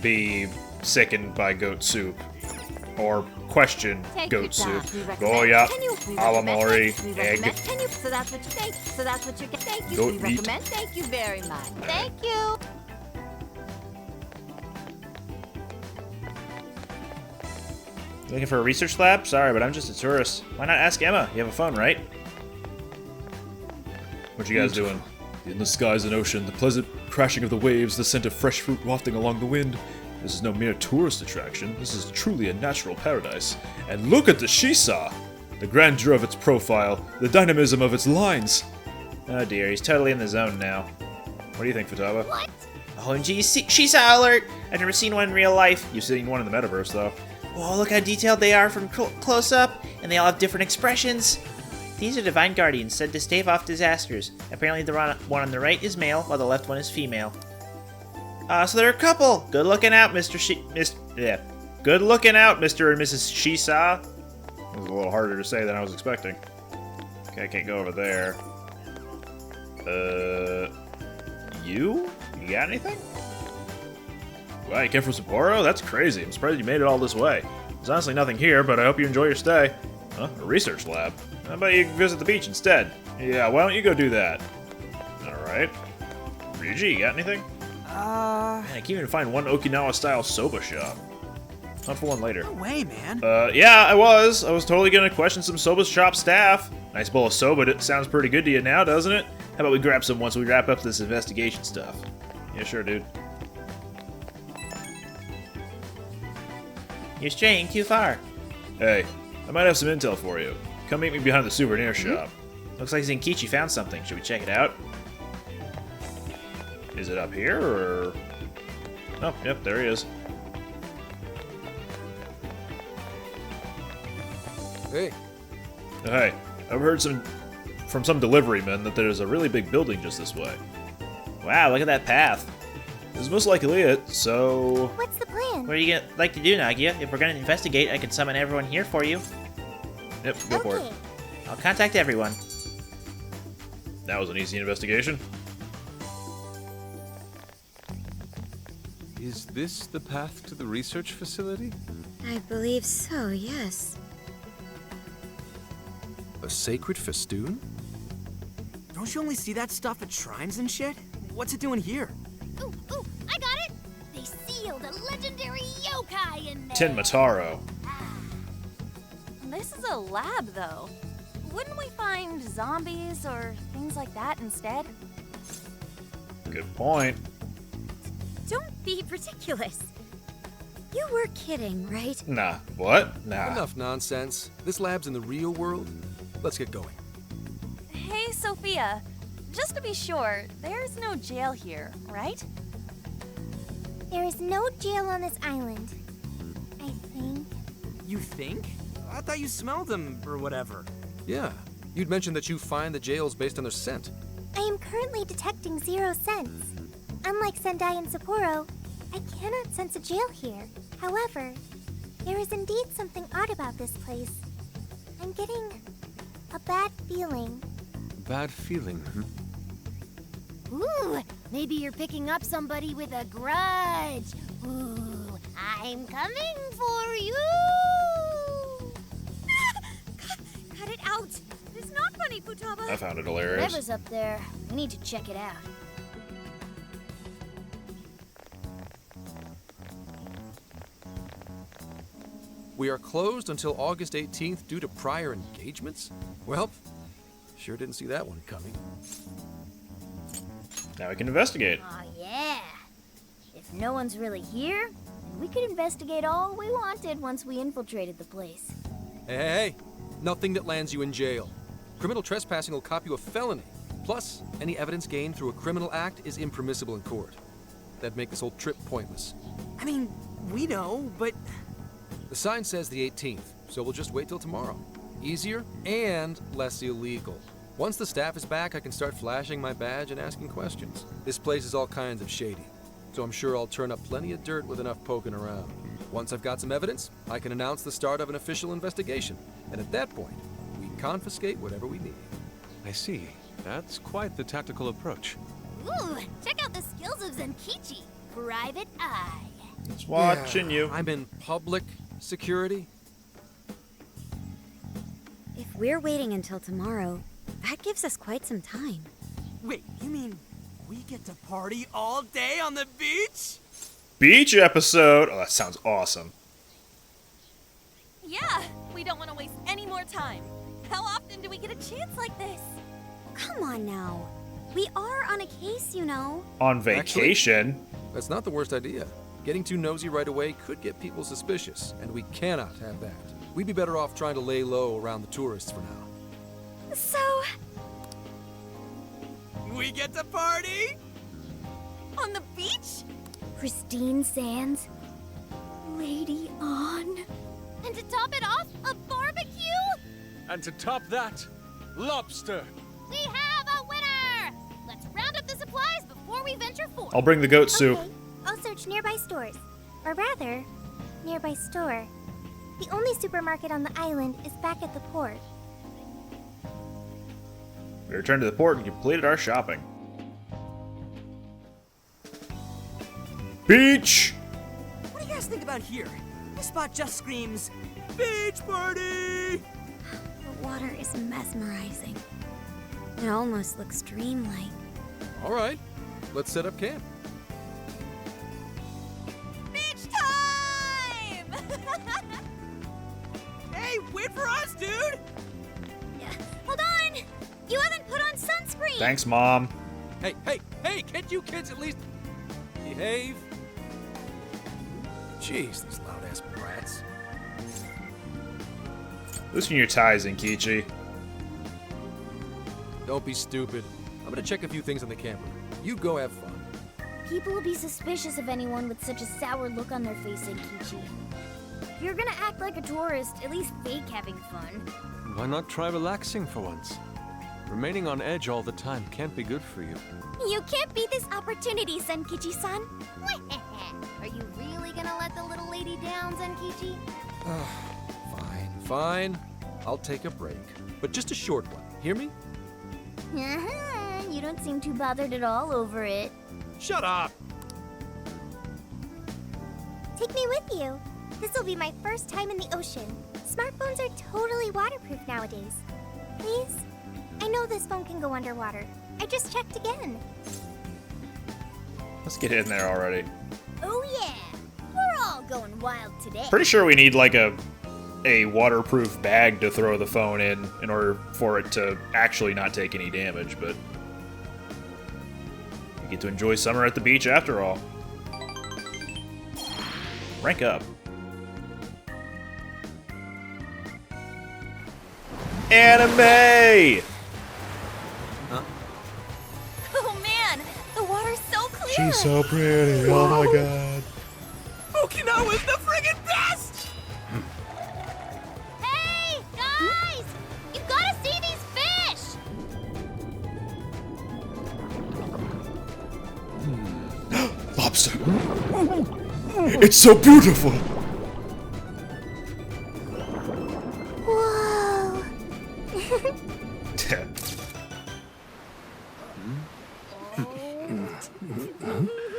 be sickened by goat soup. Or question goat soup. Goya, calamari, egg. So that's what you think. So that's what you're getting. Thank you. Goat We meat. recommend. Thank you very much. Thank you. Looking for a research lab? Sorry, but I'm just a tourist. Why not ask Emma? You have a phone, right? What you guys doing? In the skies and ocean, the pleasant crashing of the waves, the scent of fresh fruit wafting along the wind. This is no mere tourist attraction. This is truly a natural paradise. And look at the Shisa! The grandeur of its profile, the dynamism of its lines. Oh dear, he's totally in the zone now. What do you think, Futaba? What? OMG, Shisa alert! I've never seen one in real life. You've seen one in the metaverse, though. Whoa, look how detailed they are from close up, and they all have different expressions. These are Divine Guardians, said to stave off disasters. Apparently the one on the right is male, while the left one is female. So they're a couple! Good looking out, Good looking out, Mr. and Mrs. Shisa. It was a little harder to say than I was expecting. Okay, I can't go over there. You? You got anything? Wow, you came from Sapporo? That's crazy. I'm surprised you made it all this way. There's honestly nothing here, but I hope you enjoy your stay. Huh? A research lab? How about you visit the beach instead? Yeah, why don't you go do that? Alright. Ryuji, you got anything? Man, I can't even find one Okinawa-style soba shop. Hunt for one later. No way, man. Yeah, I was. I was totally gonna question some soba shop staff. Nice bowl of soba. It sounds pretty good to you now, doesn't it? How about we grab some once we wrap up this investigation stuff? Yeah, sure, dude. You're straying too far. Hey, I might have some intel for you. Come meet me behind the souvenir shop. Looks like Zenkichi found something. Should we check it out? Is it up here, or...? Oh, yep, there he is. Hey. Hey, I've heard from some delivery men that there's a really big building just this way. Wow, look at that path. This is most likely it, so... What's the plan? What are you like to do, Nagia? If we're gonna investigate, I can summon everyone here for you. Yep, go for it. I'll contact everyone. That was an easy investigation. Is this the path to the research facility? I believe so, yes. A sacred festoon? Don't you only see that stuff at shrines and shit? What's it doing here? Ooh, I got it! They sealed a legendary yokai in there! Tin Mataro. This is a lab, though. Wouldn't we find zombies or things like that instead? Good point. Don't be ridiculous. You were kidding, right? Nah. What? Nah. Enough nonsense. This lab's in the real world. Let's get going. Hey, Sophia. Just to be sure, there's no jail here, right? There is no jail on this island. I think. You think? I thought you smelled them, or whatever. Yeah. You'd mentioned that you find the jails based on their scent. I am currently detecting 0 scents. Unlike Sendai and Sapporo, I cannot sense a jail here. However, there is indeed something odd about this place. I'm getting a bad feeling. Bad feeling, Ooh, maybe you're picking up somebody with a grudge. Ooh, I'm coming for you! Cut it out! It's not funny, Futaba! I found it hilarious. Whatever's up there, we need to check it out. We are closed until August 18th due to prior engagements? Well, sure didn't see that one coming. Now we can investigate. Aw, yeah. If no one's really here, then we could investigate all we wanted once we infiltrated the place. Hey, nothing that lands you in jail. Criminal trespassing will cop you a felony. Plus, any evidence gained through a criminal act is impermissible in court. that'd make this whole trip pointless. I mean, we know, but... The sign says the 18th, so we'll just wait till tomorrow. Easier and less illegal. Once the staff is back, I can start flashing my badge and asking questions. This place is all kinds of shady, so I'm sure I'll turn up plenty of dirt with enough poking around. Once I've got some evidence, I can announce the start of an official investigation, and at that point, we confiscate whatever we need. I see. That's quite the tactical approach. Ooh, check out the skills of Zenkichi. Private Eye. It's watching you. I'm in public security. If we're waiting until tomorrow, that gives us quite some time. Wait, you mean we get to party all day on the beach? Beach episode. Oh, that sounds awesome. Yeah, we don't want to waste any more time. How often do we get a chance like this? Come on now. We are on a case, you know. On vacation. Actually, that's not the worst idea. Getting too nosy right away could get people suspicious, and we cannot have that. We'd be better off trying to lay low around the tourists for now. So... We get to party? On the beach? Pristine sands. Lady on. And to top it off, a barbecue? And to top that, lobster. We have a winner! Let's round up the supplies before we venture forth. I'll bring the goat soup. Okay, I'll search nearby stores. Or rather, nearby store. The only supermarket on the island is back at the port. We returned to the port and completed our shopping. Beach! What do you guys think about here? This spot just screams, beach party! The water is mesmerizing. It almost looks dreamlike. All right, let's set up camp. Beach time! Hey, wait for us, dude! Hold on! You haven't put on sunscreen! Thanks, Mom. Hey, can't you kids at least behave? Jeez, these loud-ass brats. Loosen your ties, Inkichi. Don't be stupid. I'm gonna check a few things on the camera. You go have fun. People will be suspicious of anyone with such a sour look on their face, Enkichi. If you're gonna act like a tourist, at least fake having fun. Why not try relaxing for once? Remaining on edge all the time can't be good for you. You can't beat this opportunity, Zenkichi-san. Are you really gonna let the little lady down, Zenkichi? Fine. I'll take a break. But just a short one. Hear me? You don't seem too bothered at all over it. Shut up! Take me with you. This will be my first time in the ocean. Smartphones are totally waterproof nowadays. Please? I know this phone can go underwater. I just checked again. Let's get in there already. Oh yeah! We're all going wild today. Pretty sure we need like a waterproof bag to throw the phone in order for it to actually not take any damage, but we get to enjoy summer at the beach after all. Rank up. Anime! Oh man, the water's so clear! She's so pretty, oh my god. Okinawa's the friggin' best! Hey, guys! You gotta see these fish! Lobster. It's so beautiful. Whoa!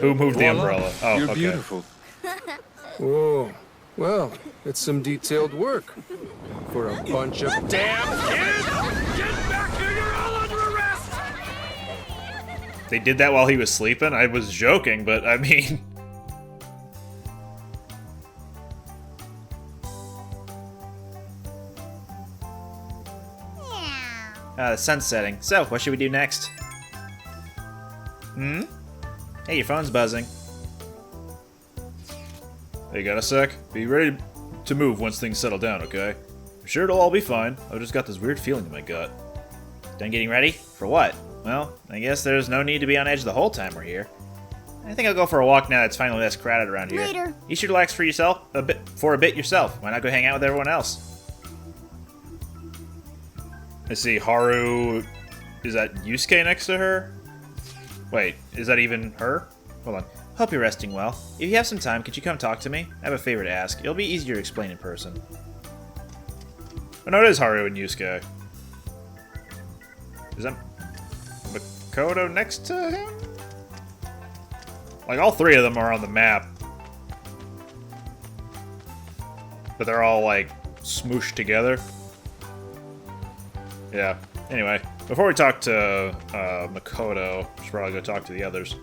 Who moved the Voila. umbrella? Oh, You're okay. beautiful. Whoa. Well, it's some detailed work. For a bunch of damn kids! Get back here! You're all under arrest! They did that while he was sleeping? I was joking, but I mean... the sun's setting. So, what should we do next? Hmm? Hey, your phone's buzzing. Hey, got a sec? Be ready to move once things settle down, okay? I'm sure it'll all be fine. I've just got this weird feeling in my gut. Done getting ready? For what? Well, I guess there's no need to be on edge the whole time we're here. I think I'll go for a walk now that it's finally less crowded around here. Later. You should relax for yourself a bit yourself. Why not go hang out with everyone else? Let's see, Haru. Is that Yusuke next to her? Wait, is that even her? Hold on. Hope you're resting well. If you have some time, could you come talk to me? I have a favor to ask. It'll be easier to explain in person. Oh no, it is Haru and Yusuke. Is that Makoto next to him? Like, all three of them are on the map. But they're all, like, smooshed together. Yeah. Anyway, before we talk to Makoto, we should probably go talk to the others.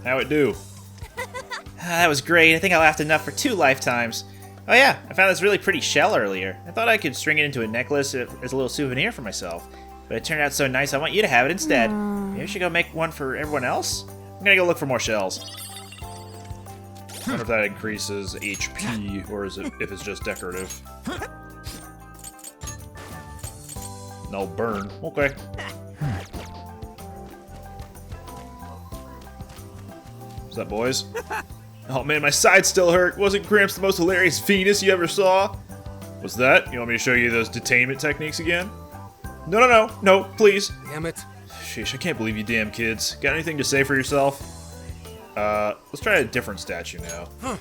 How it do? That was great. I think I laughed enough for 2 lifetimes. Oh yeah, I found this really pretty shell earlier. I thought I could string it into a necklace as a little souvenir for myself. But it turned out so nice, I want you to have it instead. Maybe I should go make one for everyone else? I'm gonna go look for more shells. I wonder if that increases HP, or is it if it's just decorative. No burn. Okay. What's that, boys? Oh man, my side still hurt. Wasn't Gramps the most hilarious Venus you ever saw? What's that? You want me to show you those detainment techniques again? No, please. Damn it. Sheesh, I can't believe you damn kids. Got anything to say for yourself? Let's try a different statue now. Huh.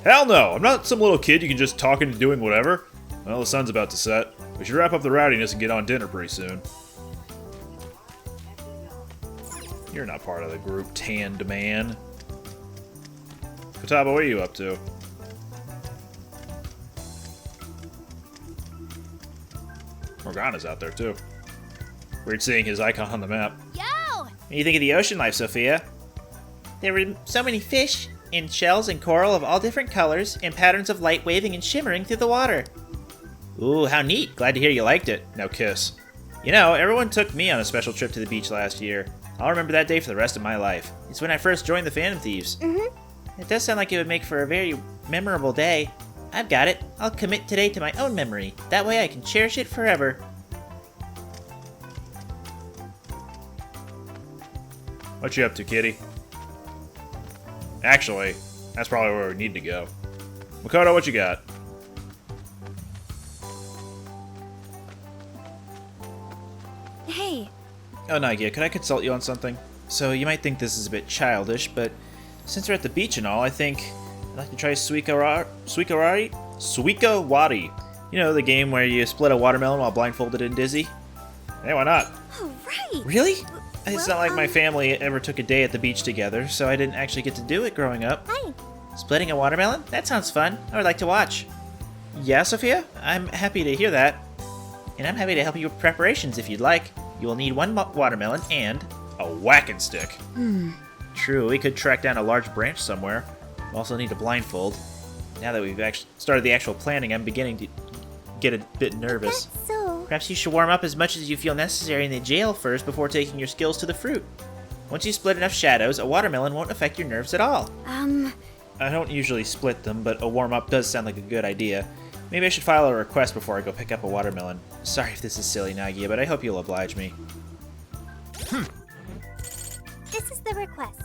Hell no! I'm not some little kid you can just talk into doing whatever. Well, the sun's about to set. We should wrap up the rowdiness and get on dinner pretty soon. You're not part of the group, tanned man. Futaba, what are you up to? Morgana's out there, too. Weird seeing his icon on the map. Yo! What do you think of the ocean life, Sophia? There were so many fish and shells and coral of all different colors and patterns of light waving and shimmering through the water. Ooh, how neat. Glad to hear you liked it. Now kiss. You know, everyone took me on a special trip to the beach last year. I'll remember that day for the rest of my life. It's when I first joined the Phantom Thieves. It does sound like it would make for a very memorable day. I've got it. I'll commit today to my own memory. That way I can cherish it forever. What you up to, kitty? Actually, that's probably where we need to go. Makoto, what you got? Hey. Oh, Nagia, could I consult you on something? So, you might think this is a bit childish, but since we're at the beach and all, I think I'd like to try Suikawari. You know, the game where you split a watermelon while blindfolded and dizzy? Hey, why not? Oh, right. Really? It's not like my family ever took a day at the beach together, so I didn't actually get to do it growing up. Hi. Splitting a watermelon? That sounds fun. I would like to watch. Yeah, Sophia? I'm happy to hear that. And I'm happy to help you with preparations if you'd like. You will need 1 watermelon and a whacking stick. True, we could track down a large branch somewhere. We also need a blindfold. Now that we've actually started the actual planning, I'm beginning to get a bit nervous. That's so... Perhaps you should warm up as much as you feel necessary in the jail first before taking your skills to the fruit. Once you split enough shadows, a watermelon won't affect your nerves at all. I don't usually split them, but a warm-up does sound like a good idea. Maybe I should file a request before I go pick up a watermelon. Sorry if this is silly, Nagia, but I hope you'll oblige me. This is the request.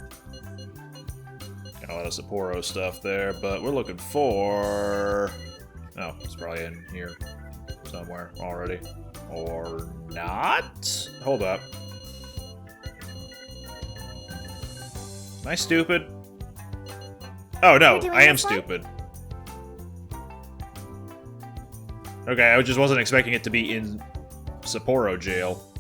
Got a lot of Sapporo stuff there, but we're looking for... Oh, it's probably in here somewhere already. Or not? Hold up. Am I stupid? Oh no, I am stupid. Okay, I just wasn't expecting it to be in Sapporo jail.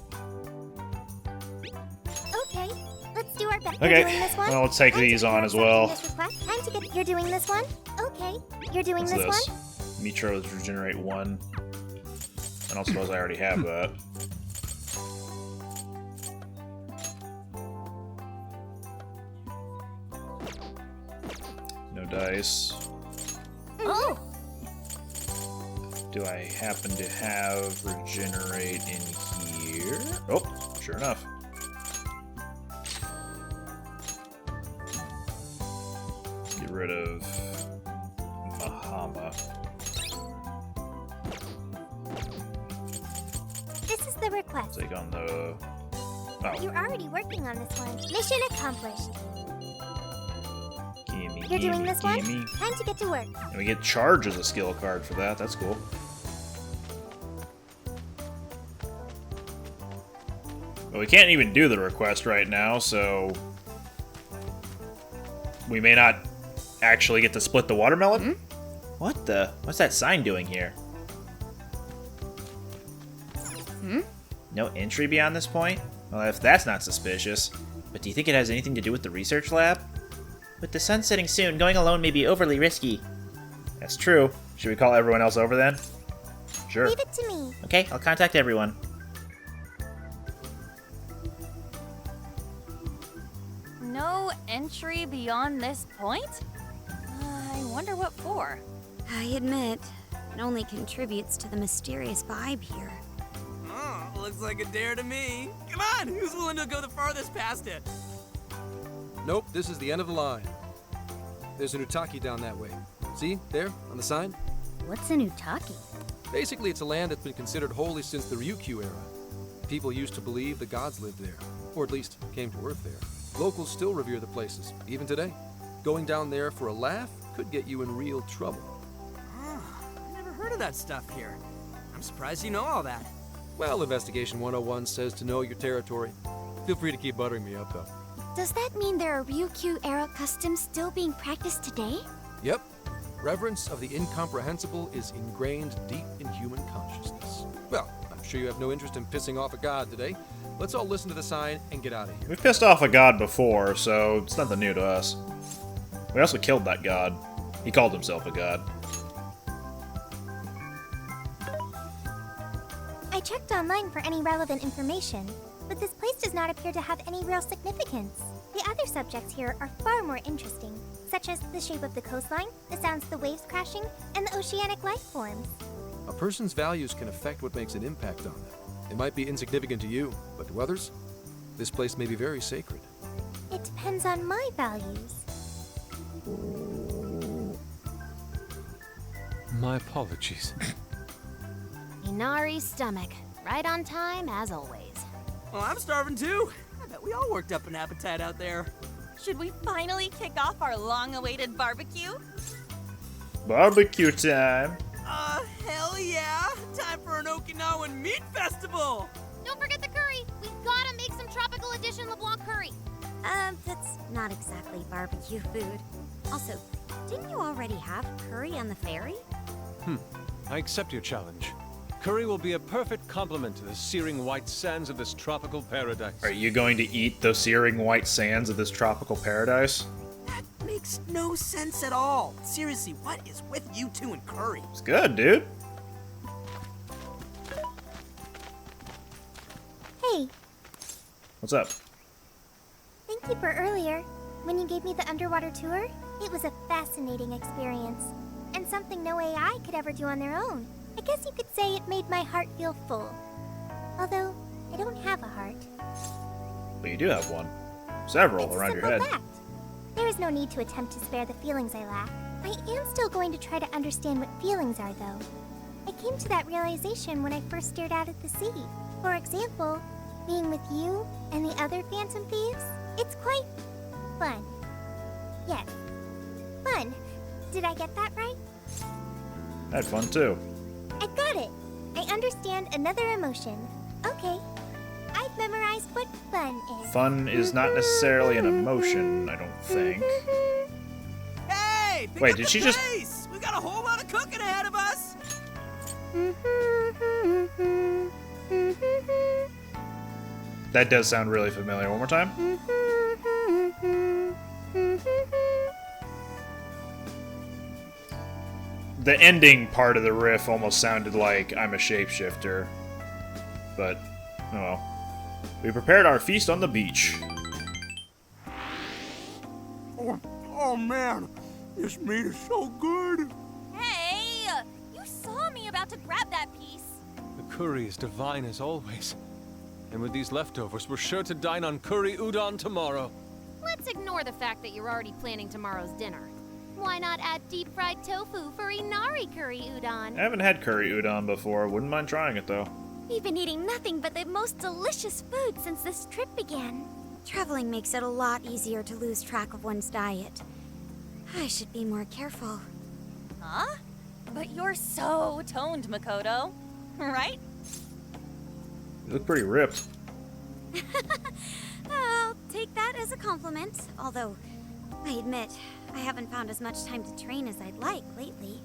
Okay, let's do our best. Okay, You're doing this one? well, let's take these on as well. Time to get... You're doing this one? Okay, you're doing What's this this? one? Mitros regenerate 1. I don't suppose I already have that. No dice. Oh! Do I happen to have regenerate in here? Oh, sure enough. Get rid of Mahama. This is the request. Take on the... But Oh. you're already working on this one. Mission accomplished. Gimme, You're doing gimme, this one? gimme. Time to get to work. And we get charge as a skill card for that. That's cool. But we can't even do the request right now, so... we may not actually get to split the watermelon? What the? What's that sign doing here? No entry beyond this point? Well, if that's not suspicious. But do you think it has anything to do with the research lab? With the sun setting soon, going alone may be overly risky. That's true. Should we call everyone else over then? Sure. Leave it to me. Okay, I'll contact everyone. No entry beyond this point? I wonder what for. I admit, it only contributes to the mysterious vibe here. Oh, looks like a dare to me. Come on, who's willing to go the farthest past it? Nope, this is the end of the line. There's an Utaki down that way. See, there, on the sign? What's an Utaki? Basically, it's a land that's been considered holy since the Ryukyu era. People used to believe the gods lived there, or at least came to Earth there. Locals still revere the places, even today. Going down there for a laugh could get you in real trouble. Oh, I never heard of that stuff here. I'm surprised you know all that. Well, Investigation 101 says to know your territory. Feel free to keep buttering me up, though. Does that mean there are Ryukyu-era customs still being practiced today? Yep. Reverence of the incomprehensible is ingrained deep in human consciousness. Well, I'm sure you have no interest in pissing off a god today. Let's all listen to the sign and get out of here. We've pissed off a god before, so it's nothing new to us. We also killed that god. He called himself a god. I checked online for any relevant information, but this place does not appear to have any real significance. The other subjects here are far more interesting, such as the shape of the coastline, the sounds of the waves crashing, and the oceanic life forms. A person's values can affect what makes an impact on them. It might be insignificant to you, but to others, this place may be very sacred. It depends on my values. My apologies. Inari's stomach. Right on time, as always. Well, I'm starving too. I bet we all worked up an appetite out there. Should we finally kick off our long-awaited barbecue? Barbecue time! Hell yeah! Time for an Okinawan meat festival! Don't forget the curry. We've gotta make some tropical edition LeBlanc curry. That's not exactly barbecue food. Also, didn't you already have curry on the ferry? I accept your challenge. Curry will be a perfect complement to the searing white sands of this tropical paradise. Are you going to eat the searing white sands of this tropical paradise? That makes no sense at all. Seriously, what is with you two and curry? It's good, dude. Hey, What's up? thank you for earlier. When you gave me the underwater tour, it was a fascinating experience, and something no AI could ever do on their own. I guess you could say it made my heart feel full. Although, I don't have a heart. But you do have one. Several It's a around your simple head. fact. There is no need to attempt to spare the feelings I lack. I am still going to try to understand what feelings are, though. I came to that realization when I first stared out at the sea. For example, being with you and the other Phantom Thieves, it's quite fun. Yes, fun. Did I get that right? I had fun too. I got it. I understand another emotion. Okay. I've memorized what fun is. Fun is not necessarily an emotion, I don't think. Hey! Pick Wait, up did the she just- pace! We've got a whole lot of cooking ahead of us! That does sound really familiar. One more time? The ending part of the riff almost sounded like I'm a shapeshifter. But, oh well. We prepared our feast on the beach. Oh man, this meat is so good! Hey! You saw me about to grab that piece. The curry is divine as always. And with these leftovers, we're sure to dine on curry udon tomorrow. Let's ignore the fact that you're already planning tomorrow's dinner. Why not add deep-fried tofu for Inari curry udon? I haven't had curry udon before. Wouldn't mind trying it though. We've been eating nothing but the most delicious food since this trip began. Traveling makes it a lot easier to lose track of one's diet. I should be more careful. Huh? But you're so toned, Makoto. Right? You look pretty ripped. I'll take that as a compliment, although I admit I haven't found as much time to train as I'd like lately.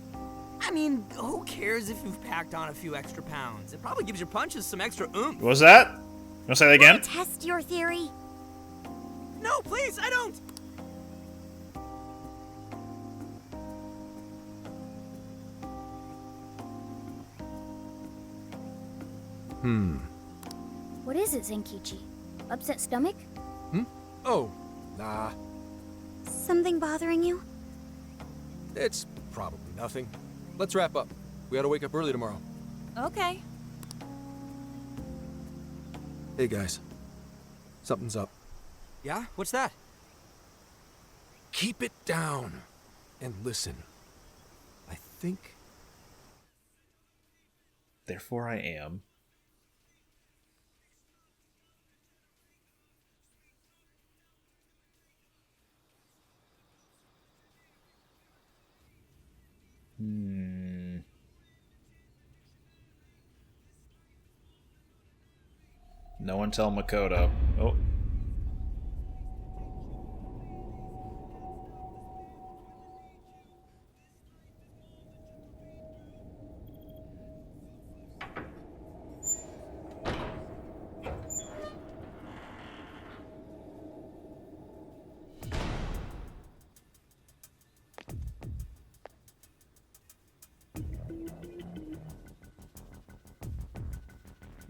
I mean, who cares if you've packed on a few extra pounds? It probably gives your punches some extra oomph. What was that? You wanna say that again? Test your theory? No, please, I don't! What is it, Zenkichi? Upset stomach? Oh, nah. Something bothering you? It's probably nothing. Let's wrap up. We gotta wake up early tomorrow. Okay. Hey guys. Something's up. Yeah? What's that? Keep it down and listen. I think... Therefore I am. No one tell Makoto. Oh.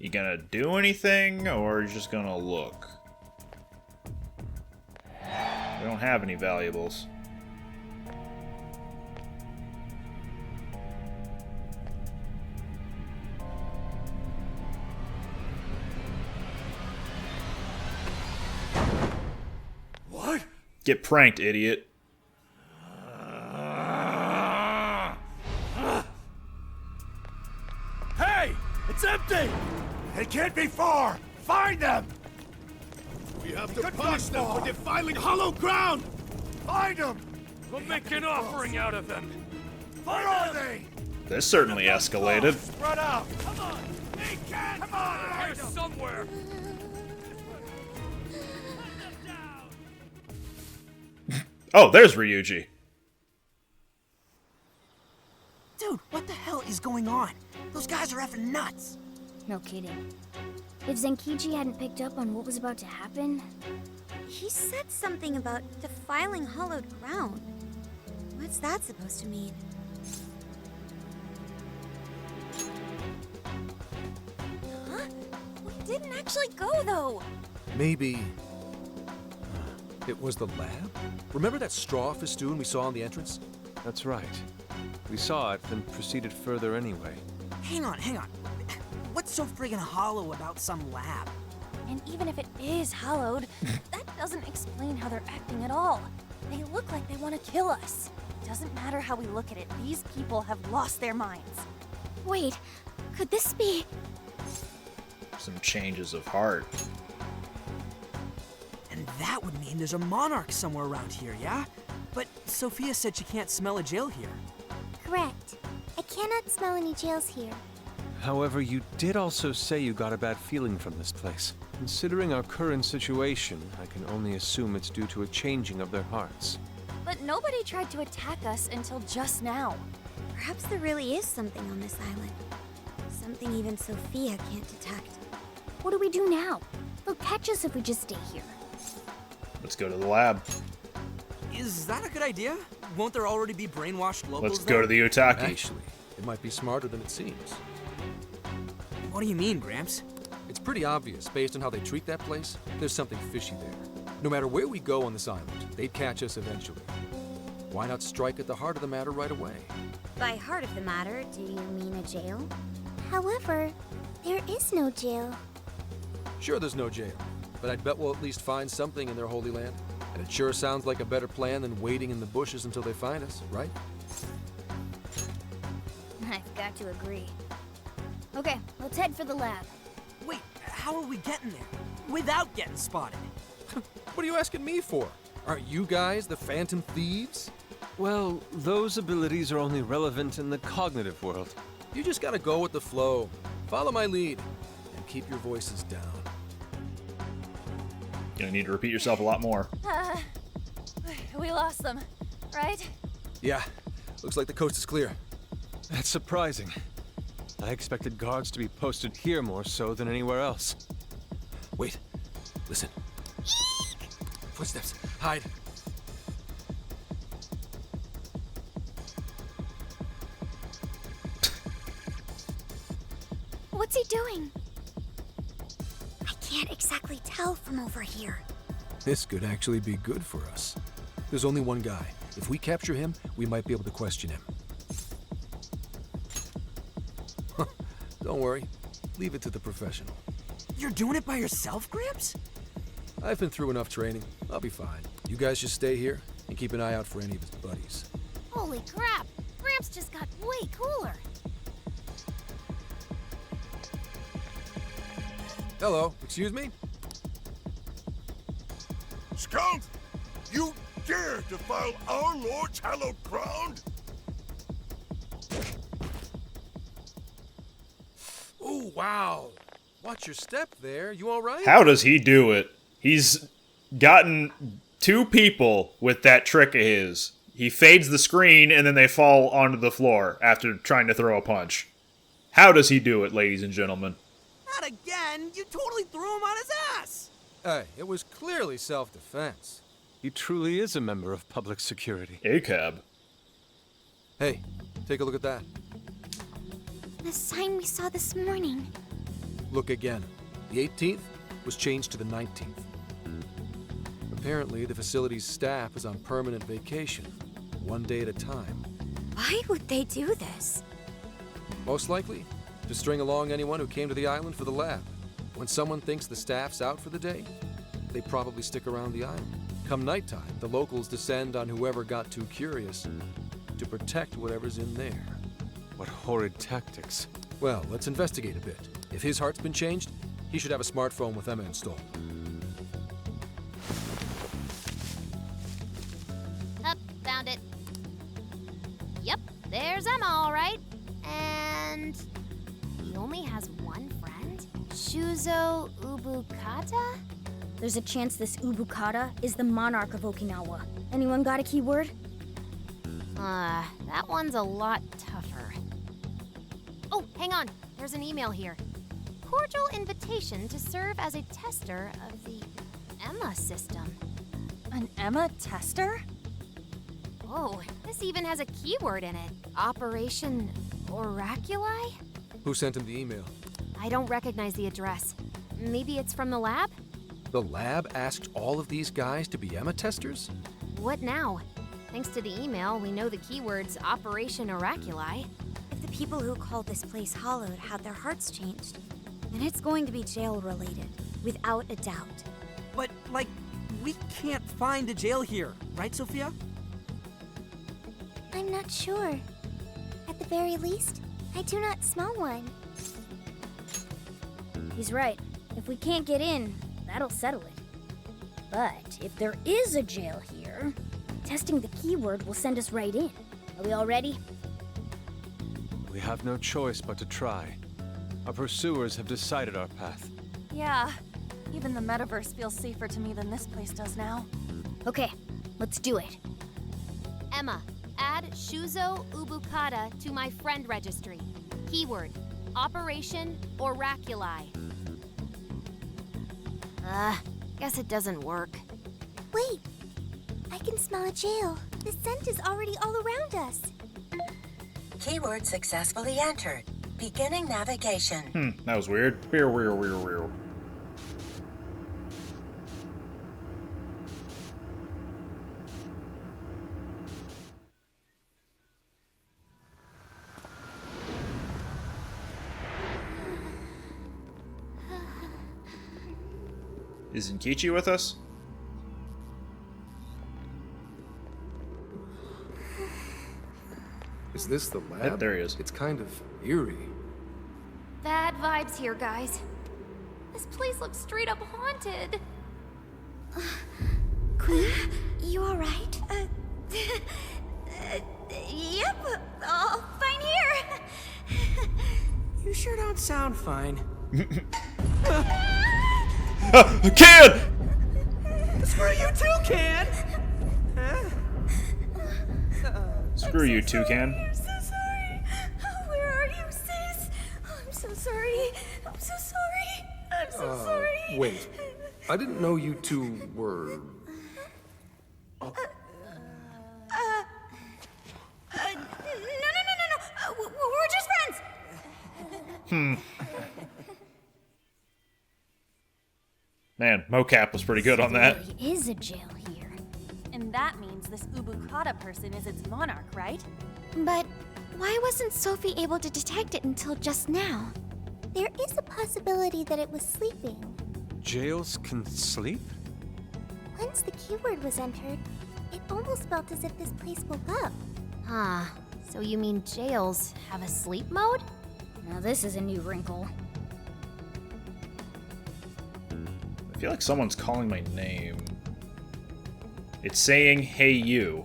You gonna do anything, or you just gonna look? We don't have any valuables. What? Get pranked, idiot. Hey! It's empty! They can't be far! Find them! We have to punish them for defiling hollow ground! Find them! We'll make an offering out of them! Where are they? This certainly escalated. Spread out! Come on! They can't! Come on! Here somewhere! Oh, there's Ryuji. Dude, what the hell is going on? Those guys are effing nuts! No kidding. If Zenkichi hadn't picked up on what was about to happen... He said something about defiling hollowed ground. What's that supposed to mean? Huh? We didn't actually go, though. Maybe... it was the lab? Remember that straw festoon we saw in the entrance? That's right. We saw it, then proceeded further anyway. Hang on. What's so friggin' hollow about some lab? And even if it is hollowed, that doesn't explain how they're acting at all. They look like they want to kill us. Doesn't matter how we look at it, these people have lost their minds. Wait, could this be... Some changes of heart. And that would mean there's a monarch somewhere around here, yeah? But Sophia said she can't smell a jail here. Correct. I cannot smell any jails here. However, you did also say you got a bad feeling from this place. Considering our current situation, I can only assume it's due to a changing of their hearts. But nobody tried to attack us until just now. Perhaps there really is something on this island. Something even Sophia can't detect. What do we do now? They'll catch us if we just stay here. Let's go to the lab. Is that a good idea? Won't there already be brainwashed locals Let's go to the Utaki. Actually, it might be smarter than it seems. What do you mean, Gramps? It's pretty obvious, based on how they treat that place, there's something fishy there. No matter where we go on this island, they'd catch us eventually. Why not strike at the heart of the matter right away? By heart of the matter, do you mean a jail? However, there is no jail. Sure, there's no jail, but I'd bet we'll at least find something in their holy land. And it sure sounds like a better plan than waiting in the bushes until they find us, right? I've got to agree. Okay, let's head for the lab. Wait, how are we getting there? Without getting spotted? What are you asking me for? Aren't you guys the Phantom Thieves? Well, those abilities are only relevant in the cognitive world. You just gotta go with the flow. Follow my lead, and keep your voices down. Gonna need to repeat yourself a lot more. We lost them, right? Yeah, looks like the coast is clear. That's surprising. I expected guards to be posted here more so than anywhere else. Wait, listen. Footsteps, hide. What's he doing? I can't exactly tell from over here. This could actually be good for us. There's only one guy. If we capture him, we might be able to question him. Don't worry. Leave it to the professional. You're doing it by yourself, Gramps? I've been through enough training. I'll be fine. You guys just stay here and keep an eye out for any of his buddies. Holy crap! Gramps just got way cooler. Hello, excuse me? Skunk! You dare defile our Lord's hallowed ground? Oh, wow. Watch your step there. You all right? How does he do it? He's gotten 2 people with that trick of his. He fades the screen and then they fall onto the floor after trying to throw a punch. How does he do it, ladies and gentlemen? Not again! You totally threw him on his ass! Hey, it was clearly self-defense. He truly is a member of public security. ACAB. Hey, take a look at that. The sign we saw this morning. Look again. The 18th was changed to the 19th. Apparently, the facility's staff is on permanent vacation, 1 day at a time. Why would they do this? Most likely, to string along anyone who came to the island for the lab. When someone thinks the staff's out for the day, they probably stick around the island. Come nighttime, the locals descend on whoever got too curious to protect whatever's in there. What horrid tactics. Well, let's investigate a bit. If his heart's been changed, he should have a smartphone with Emma installed. Up, found it. Yep, there's Emma, all right. And he only has one friend? Shuzo Ubukata? There's a chance this Ubukata is the monarch of Okinawa. Anyone got a keyword? That one's a lot tougher. Oh, hang on. There's an email here. Cordial invitation to serve as a tester of the Emma system. An Emma tester? Oh, this even has a keyword in it. Operation Oraculi? Who sent him the email? I don't recognize the address. Maybe it's from the lab? The lab asked all of these guys to be Emma testers? What now? Thanks to the email, we know the keyword's Operation Oraculi. If the people who called this place hallowed had their hearts changed, then it's going to be jail-related, without a doubt. But, like, we can't find a jail here, right, Sophia? I'm not sure. At the very least, I do not smell one. He's right. If we can't get in, that'll settle it. But if there is a jail here, testing the keyword will send us right in. Are we all ready? We have no choice but to try. Our pursuers have decided our path. Yeah, even the metaverse feels safer to me than this place does now. Okay, let's do it. Emma, add Shuzo Ubukata to my friend registry. Keyword, Operation Oraculi. Guess it doesn't work. Wait! I can smell a jail. The scent is already all around us. Keyword successfully entered. Beginning navigation. That was weird. Weird. Is Nkichi with us? Is this the lab? Yep, there he is. It's kind of eerie. bad vibes here, guys. This place looks straight up haunted. Queen, you alright? Yep, all fine here. You sure don't sound fine. Kid! Screw you too, Can! Screw you, Toucan. I'm so sorry. Where are you, sis? I'm so sorry. I'm so sorry. I'm so sorry. Wait. I didn't know you two were... No. We're just friends. Man, mocap was pretty good on that. There is a jail here. And that means this Ubukata person is its monarch, right? But why wasn't Sophie able to detect it until just now? There is a possibility that it was sleeping. Jails can sleep? Once the keyword was entered, it almost felt as if this place woke up. Ah, so you mean jails have a sleep mode? Now this is a new wrinkle. I feel like someone's calling my name. It's saying, hey you.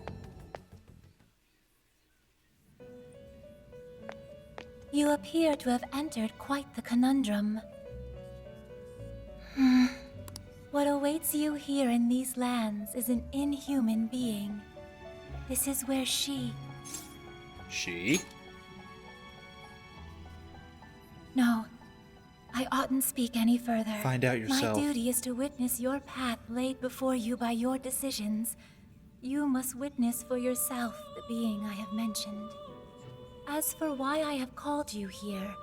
You appear to have entered quite the conundrum. What awaits you here in these lands is an inhuman being. This is where she... She? No, I oughtn't speak any further. Find out yourself. My duty is to witness your path laid before you by your decisions. You must witness for yourself the being I have mentioned. As for why I have called you here,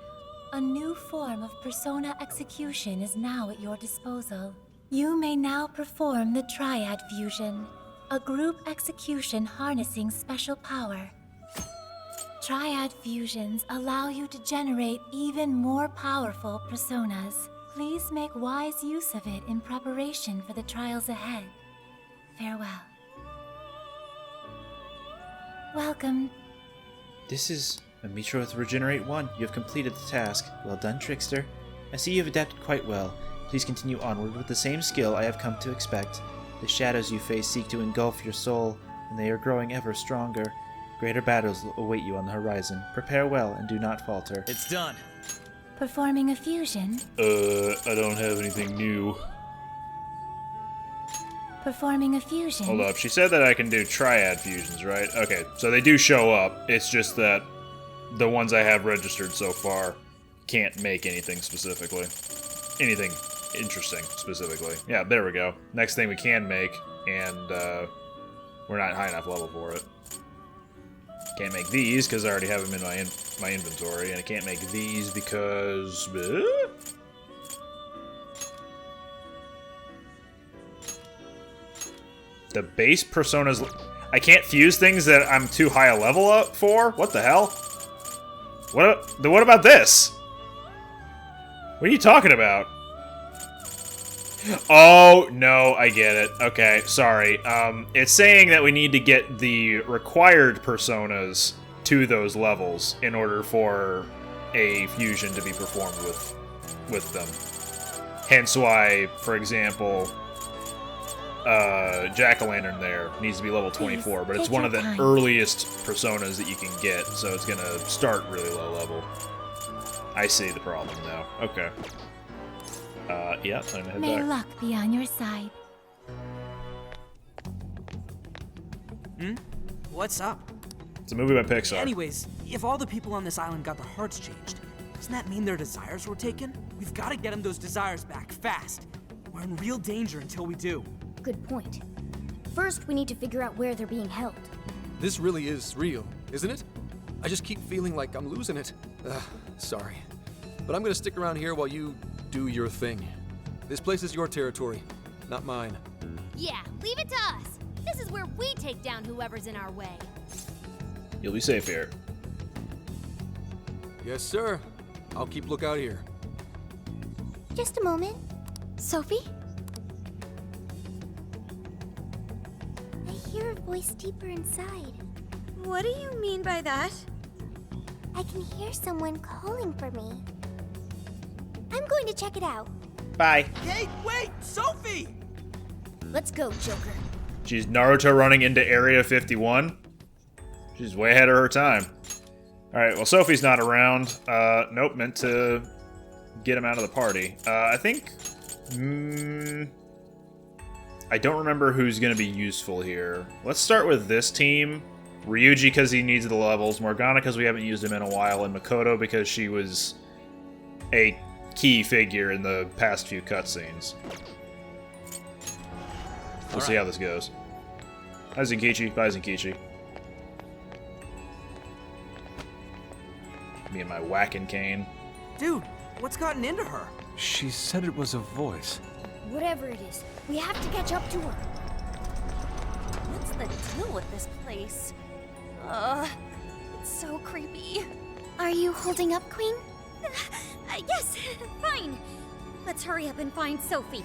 a new form of persona execution is now at your disposal. You may now perform the Triad Fusion, a group execution harnessing special power. Triad fusions allow you to generate even more powerful personas. Please make wise use of it in preparation for the trials ahead. Farewell. Welcome. This is Mitra with Regenerate 1. You have completed the task. Well done, Trickster. I see you have adapted quite well. Please continue onward with the same skill I have come to expect. The shadows you face seek to engulf your soul, and they are growing ever stronger. Greater battles await you on the horizon. Prepare well and do not falter. It's done. Performing a fusion. I don't have anything new. Performing a fusion. Hold up, she said that I can do triad fusions, right? Okay, so they do show up. It's just that the ones I have registered so far can't make anything specifically. Anything interesting specifically. Yeah, there we go. Next thing we can make, and we're not high enough level for it. Can't make these because I already have them in my inventory, and I can't make these because... The base personas... I can't fuse things that I'm too high a level up for? What the hell? What about this? What are you talking about? Oh, no, I get it. Okay, sorry. It's saying that we need to get the required personas to those levels in order for a fusion to be performed with them. Hence why, for example, Jack-o'-lantern there needs to be level 24, but it's one of the earliest personas that you can get, so it's gonna start really low level. I see the problem now. Okay. Yeah, so I'm gonna head May back. luck be on your side. What's up? It's a movie by Pixar. Anyways, if all the people on this island got their hearts changed, doesn't that mean their desires were taken? We've got to get them those desires back, fast. We're in real danger until we do. Good point. First, we need to figure out where they're being held. This really is real, isn't it? I just keep feeling like I'm losing it. Sorry. But I'm gonna stick around here while you do your thing. This place is your territory, not mine. Yeah, leave it to us. This is where we take down whoever's in our way. You'll be safe here. Yes, sir. I'll keep lookout here. Just a moment. Sophie? I hear a voice deeper inside. What do you mean by that? I can hear someone calling for me. I'm going to check it out. Bye. Hey, wait! Sophie! Let's go, Joker. She's Naruto running into Area 51. She's way ahead of her time. Alright, well, Sophie's not around. Nope, meant to get him out of the party. I think... I don't remember who's going to be useful here. Let's start with this team. Ryuji because he needs the levels, Morgana because we haven't used him in a while, and Makoto because she was a key figure in the past few cutscenes. We'll see how this goes. Hi, Zenkichi. Bye, Zenkichi. Me and my whacking cane. Dude, what's gotten into her? She said it was a voice. Whatever it is, we have to catch up to her. What's the deal with this place? It's so creepy. Are you holding up, Queen? Yes, fine. Let's hurry up and find Sophie.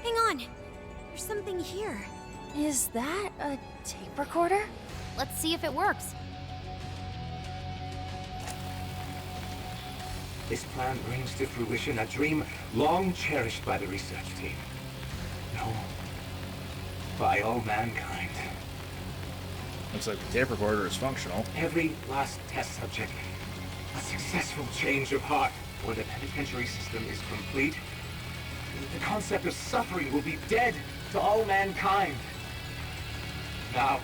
Hang on. There's something here. Is that a tape recorder? Let's see if it works. This plan brings to fruition a dream long cherished by the research team. No, by all mankind. Looks like the tape recorder is functional. Every last test subject, a successful change of heart. When the penitentiary system is complete, the concept of suffering will be dead to all mankind. Now,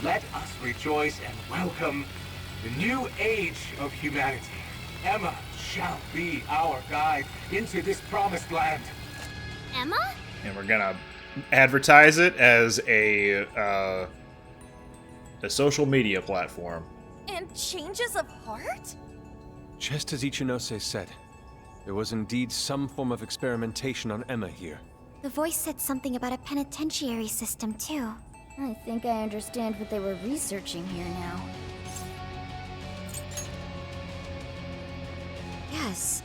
let us rejoice and welcome the new age of humanity. Emma shall be our guide into this promised land. Emma? And we're gonna advertise it as a social media platform. And changes of heart? Just as Ichinose said, there was indeed some form of experimentation on Emma here. The voice said something about a penitentiary system, too. I think I understand what they were researching here now. Yes,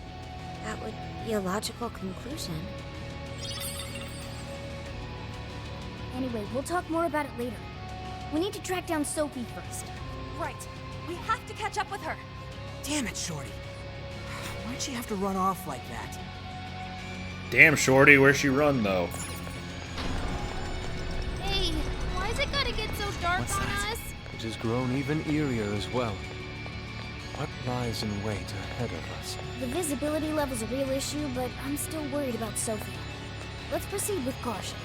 that would be a logical conclusion. Anyway, we'll talk more about it later. We need to track down Sophie first. Right. We have to catch up with her. Damn it, Shorty. Why'd she have to run off like that? Damn, Shorty, where'd she run, though? Hey, why is it gotta get so dark on us? It has grown even eerier as well. What lies in wait ahead of us? The visibility level's a real issue, but I'm still worried about Sophie. Let's proceed with caution.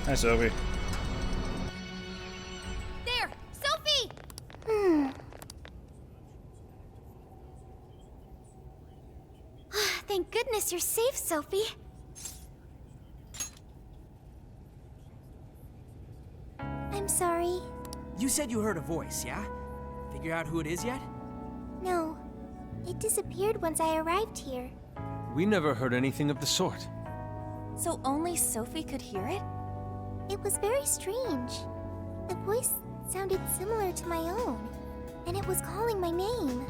Hi, Sophie. There! Sophie! Thank goodness you're safe, Sophie. I'm sorry. You said you heard a voice, yeah? Figure out who it is yet? No. It disappeared once I arrived here. We never heard anything of the sort. So only Sophie could hear it? It was very strange. The voice sounded similar to my own, and it was calling my name.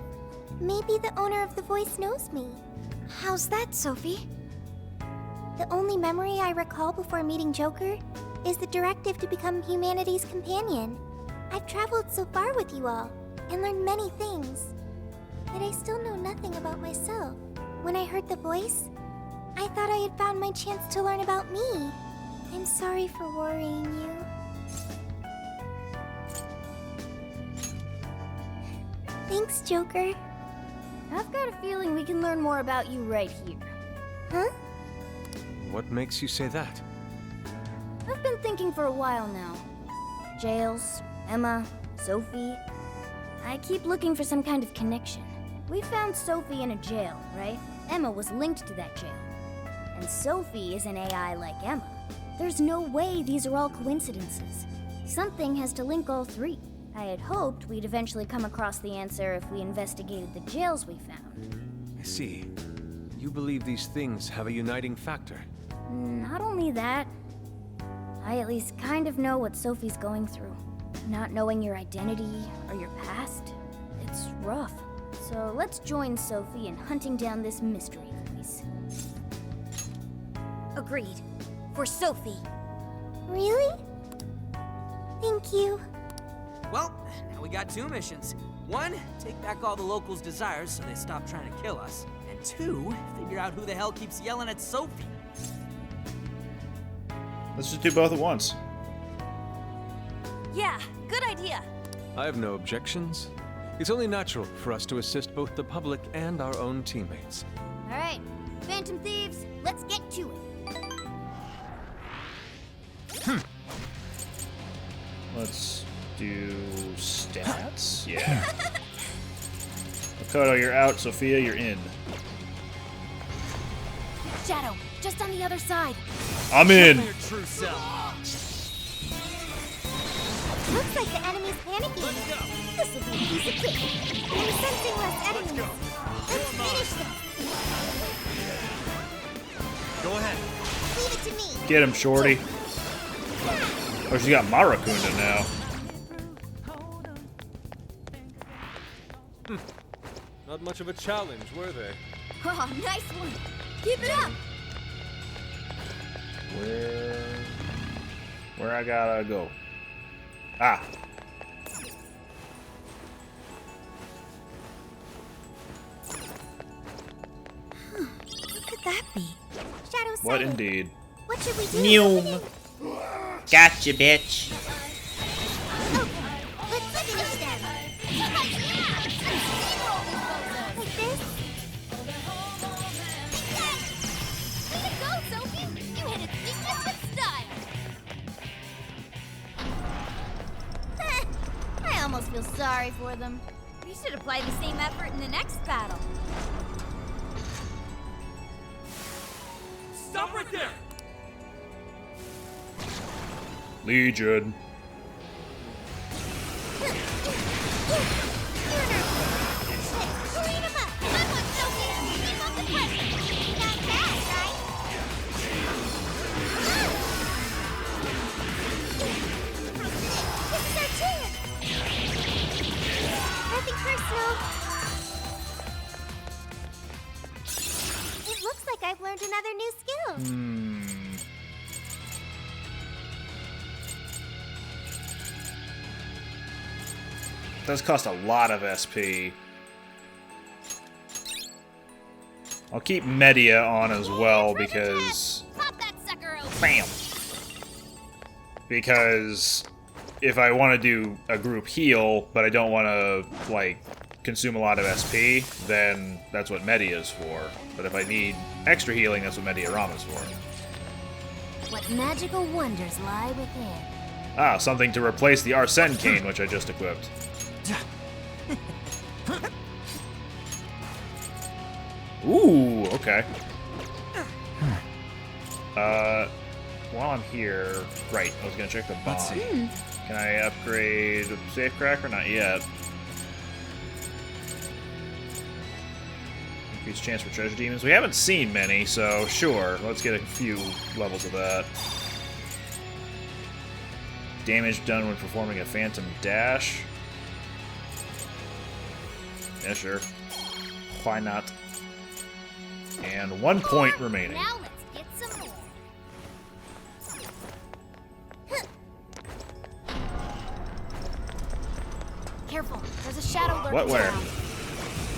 Maybe the owner of the voice knows me. How's that, Sophie? The only memory I recall before meeting Joker is the directive to become humanity's companion. I've traveled so far with you all, and learned many things. But I still know nothing about myself. When I heard the voice, I thought I had found my chance to learn about me. I'm sorry for worrying you. Thanks, Joker. I've got a feeling we can learn more about you right here. Huh? What makes you say that? I've been thinking for a while now. Jails, Emma, Sophie. I keep looking for some kind of connection. We found Sophie in a jail, right? Emma was linked to that jail. And Sophie is an AI like Emma. There's no way these are all coincidences. Something has to link all three. I had hoped we'd eventually come across the answer if we investigated the jails we found. I see. You believe these things have a uniting factor. Not only that, I at least kind of know what Sophie's going through. Not knowing your identity or your past, it's rough. So let's join Sophie in hunting down this mystery voice. Agreed. For Sophie. Really? Thank you. Well, now we got two missions. 1, take back all the locals' desires so they stop trying to kill us. And 2, figure out who the hell keeps yelling at Sophie. Let's just do both at once. Yeah, good idea. I have no objections. It's only natural for us to assist both the public and our own teammates. All right, Phantom Thieves, let's get to it. Let's do stats. Yeah. Makoto, you're out. Sophia, you're in. Shadow, just on the other side. I'm in. Looks like the enemy's panicking. This will be a piece of cake. I'm sensing less enemies. Let's finish them. Go ahead. Leave it to me. Get him, Shorty. Oh, she's got Marakunda now. Not much of a challenge, were they? Oh, nice one. Keep it up. Where I gotta go? Ah. What could that be? Shadow What sighted. indeed? What should we do? Neum. Gotcha, bitch. Let's finish them. Like this? Way to go, Sophie. You hit it seamless with style. I almost feel sorry for them. You should apply the same effort in the next battle. Stop right there! Legion. Clean 'em up. Come on, Sophie. Keep up the pressure. Not bad, right? This is our chance. Nothing personal. It looks like I've learned another new skill. Does cost a lot of SP. I'll keep Media on as well because... Pop that sucker open. Bam! Because if I want to do a group heal, but I don't want to, like, consume a lot of SP, then that's what Media is for. But if I need extra healing, that's what Mediarama's for. What magical wonders lie within. Ah, something to replace the Arsene Cane, which I just equipped. Ooh, okay. While I'm here, right, I was gonna check the bomb. Let's see. Can I upgrade Safecracker? Not yet. Increased chance for treasure demons. We haven't seen many, so sure, let's get a few levels of that. Damage done when performing a phantom dash. Yeah, sure. Why not? And 1 point remaining. Now let's get some more. Careful, there's a shadow lurking What, where? down.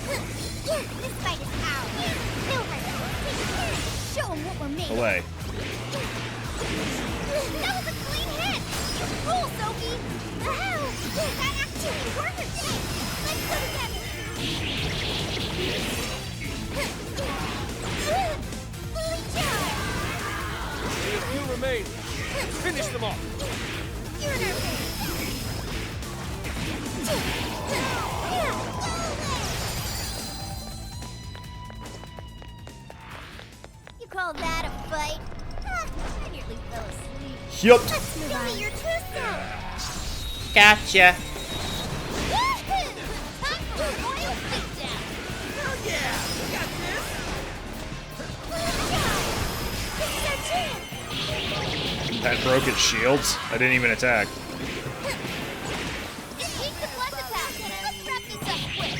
This fight is ours. No mercy. Show 'em what we're made of. Away. That was a clean hit. Cool, Sophie. The hell? That actually worked. Let's go together. Fully charged. A few remain. Finish them off. You're in our face. You call that a fight? I nearly fell asleep. Yup. Let's move on. Give me your true self. Gotcha. Time for a royal beatdown. Oh yeah, we got this. This is our chance. That broke its shields. I didn't even attack. Just keep the bless attack. Let's wrap this up quick.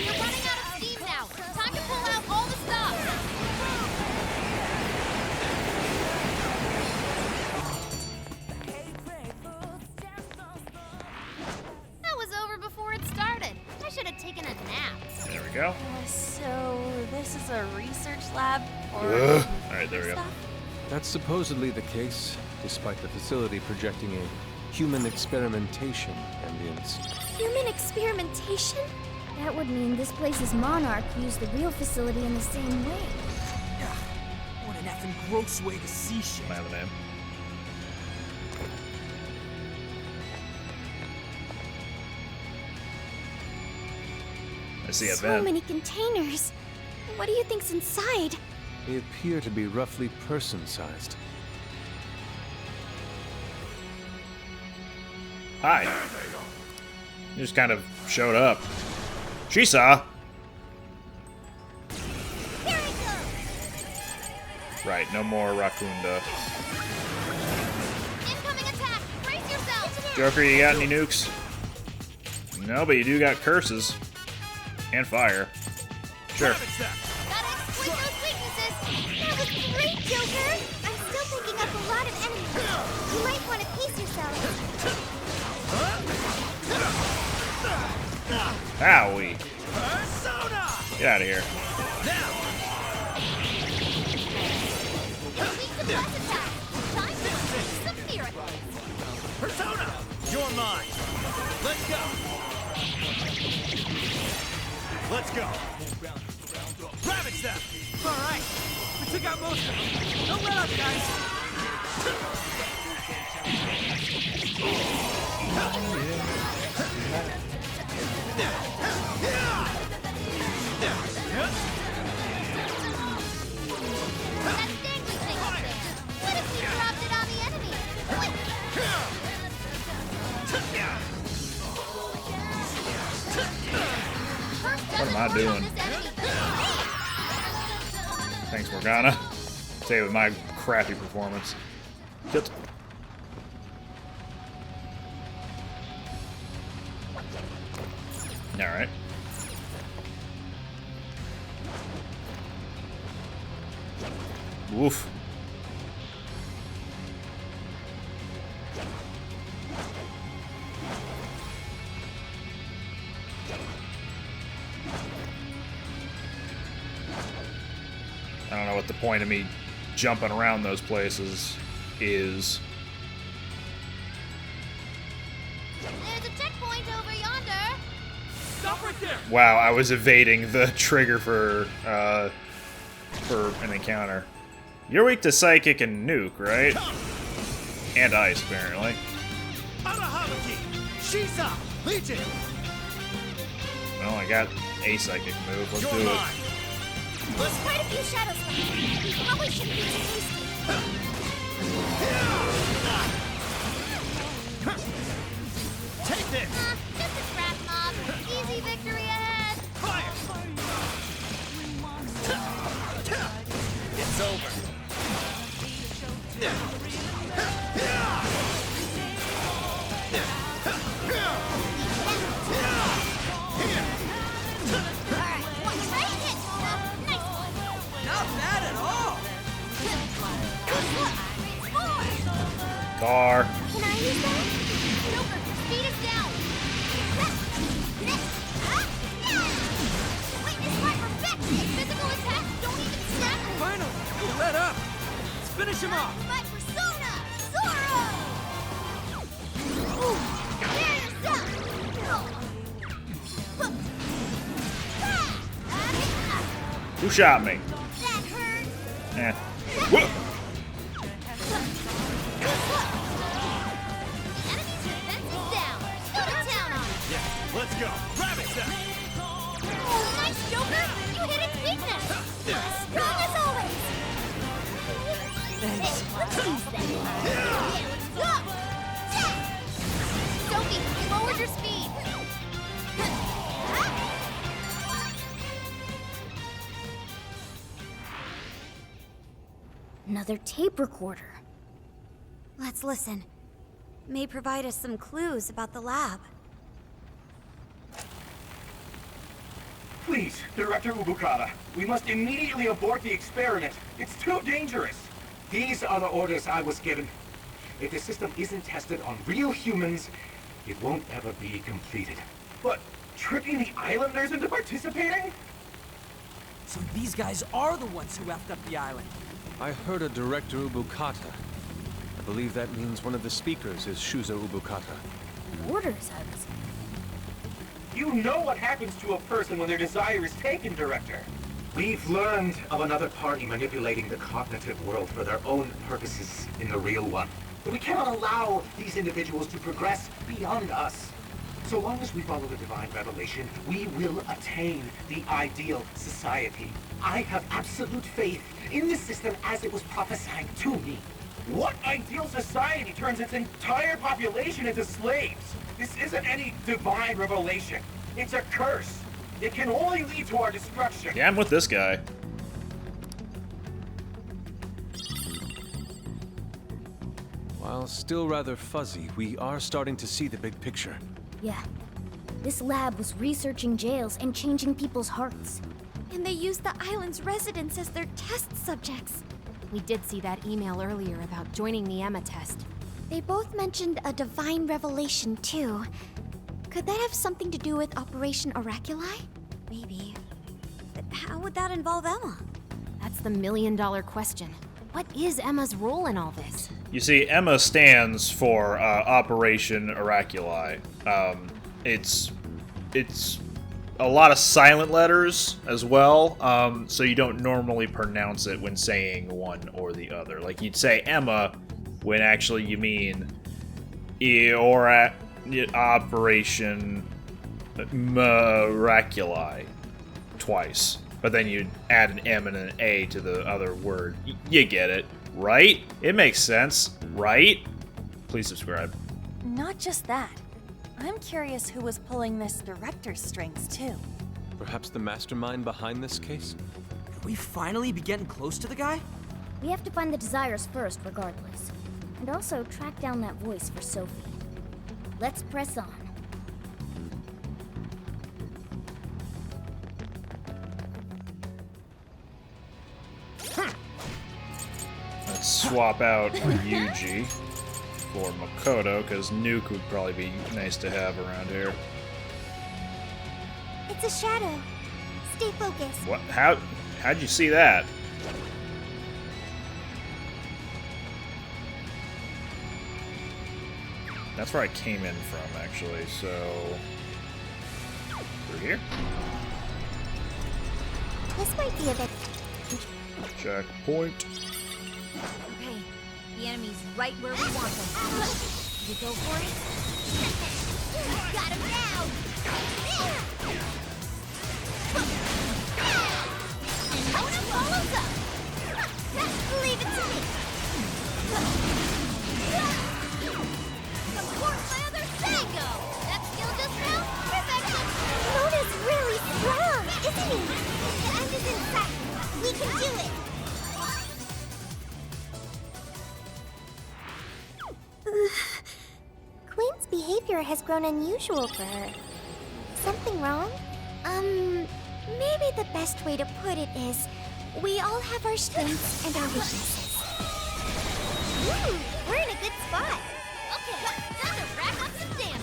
You're running out of steam now. Time to pull out all the stops. That was over before it started. go. So this is a research lab for Alright, there we go. stuff? That's supposedly the case, despite the facility projecting a human experimentation ambience. Human experimentation? That would mean this place's monarch used the real facility in the same way. What an effing gross way to see shit. I have a name. I see a So vent. many containers. What do you think's inside? They appear to be roughly person-sized. Hi. You just kind of showed up. She saw. Right, no more Rakunda. Incoming attack! Brace yourself! Joker, you got any nukes? No, but you do got curses. And fire. Sure. Gotta exploit those weaknesses! That was great, Joker! I'm still picking up a lot of enemies. You might want to pace yourself. Owie. Get out of here. Persona! You're mine! Let's go! Let's go! Ravage them! Alright, we took out most of them. Don't let up, guys! What if we dropped it on the enemy? What am I doing? Thanks, Morgana. Say with my crappy performance. Shit. Alright. Woof. I don't know what the point of me jumping around those places is. There's a checkpoint over yonder. Stop right there! Wow, I was evading the trigger for an encounter. You're weak to psychic and nuke, right? And ice, apparently. Whattageek! Shisa! Legion! Well, I got a psychic move. Let's do it. There's quite a few shadows behind. We probably shouldn't be too hasty. Take this! Just a scrap mob. Easy victory ahead. Fire! It's over. Not bad at all! Car. Can I use that? Joker, your speed is down. Lightning strike perfection. Physical attacks don't even snap. Finally, we let up! Let's finish him off! My persona, Zoro. Ooh, prepare yourself. Who shot me? That hurt. Eh. Whoa. Enemy's defense is down. Go to town on it. Yeah, let's go. Ravage them! Oh, nice, Joker. You hit its weakness. Strong as always. Hey, let's use that. Yeah, let's go. Sophie, you lowered your speed. Another tape recorder. Let's listen. May provide us some clues about the lab. Please, Director Ubukata, we must immediately abort the experiment. It's too dangerous. These are the orders I was given. If the system isn't tested on real humans, it won't ever be completed. But tricking the islanders into participating? So these guys are the ones who effed up the island. I heard a Director Ubukata. I believe that means one of the speakers is Shuzo Ubukata. Orders, I was. You know what happens to a person when their desire is taken, Director. We've learned of another party manipulating the cognitive world for their own purposes in the real one. But we cannot allow these individuals to progress beyond us. So long as we follow the divine revelation, we will attain the ideal society. I have absolute faith in the system as it was prophesied to me. What ideal society turns its entire population into slaves? This isn't any divine revelation. It's a curse. It can only lead to our destruction. Yeah, I'm with this guy. While still rather fuzzy, we are starting to see the big picture. Yeah. This lab was researching jails and changing people's hearts. And they used the island's residents as their test subjects. We did see that email earlier about joining the Emma test. They both mentioned a divine revelation, too. Could that have something to do with Operation Oraculi? Maybe. But how would that involve Emma? That's the million-dollar question. What is Emma's role in all this? You see, Emma stands for Operation Oraculi. It's a lot of silent letters as well, so you don't normally pronounce it when saying one or the other. Like, you'd say Emma when actually you mean Operation Oraculi twice. But then you'd add an M and an A to the other word. You get it, right? It makes sense, right? Please subscribe. Not just that. I'm curious who was pulling this director's strings, too. Perhaps the mastermind behind this case? Could we finally be getting close to the guy? We have to find the desires first, regardless. And also track down that voice for Sophie. Let's press on. Let's swap out Yuji for Makoto, because Nuke would probably be nice to have around here. It's a shadow. Stay focused. What? How'd you see that? That's where I came in from, actually, so... Through here? This might be a bit... Checkpoint. Okay, the enemy's right where we want them. You go for it? Got him down! And Mona follows up! Leave it to me! Support my other Sango! That skill just now? Perfection! Mona's really strong, isn't he? The end is in sight. We can do it! Queen's behavior has grown unusual for her. Something wrong? Maybe the best way to put it is, we all have our strengths and our weaknesses. We're in a good spot. Okay, time to rack up some damage.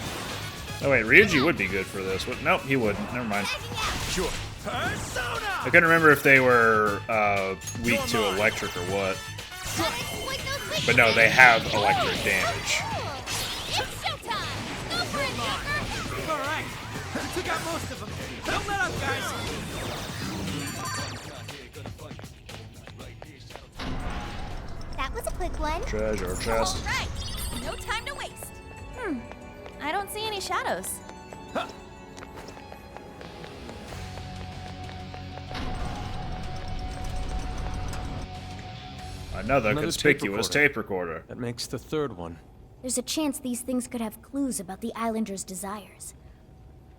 Oh wait, Ryuji would be good for this. What? Nope, he wouldn't. Never mind. Sure. Persona! I couldn't remember if they were weak to electric or what. But no, they have electric damage. It's showtime! Go for it, Joker! Alright, took out most of them. Don't let up, guys! That was a quick one. Treasure chest. Alright, no time to waste. I don't see any shadows. Another conspicuous tape recorder. That makes the third one. There's a chance these things could have clues about the Islanders' desires.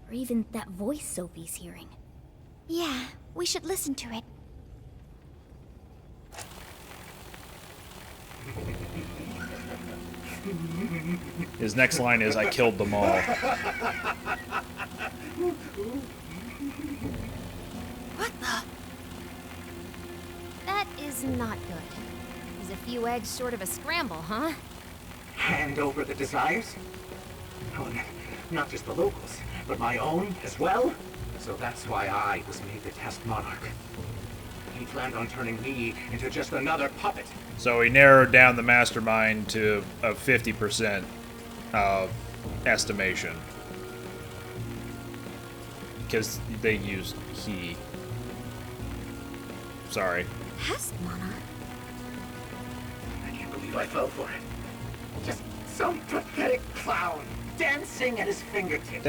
Or even that voice Sophie's hearing. Yeah, we should listen to it. His next line is, "I killed them all." What the? That is not good. Is a few eggs short of a scramble, huh? Hand over the desires? No, not just the locals, but my own as well? So that's why I was made the test monarch. He planned on turning me into just another puppet. So he narrowed down the mastermind to a 50% estimation. Because they used he. Sorry. Pest monarch? I can't believe I fell for it. Just some pathetic clown dancing at his fingertips.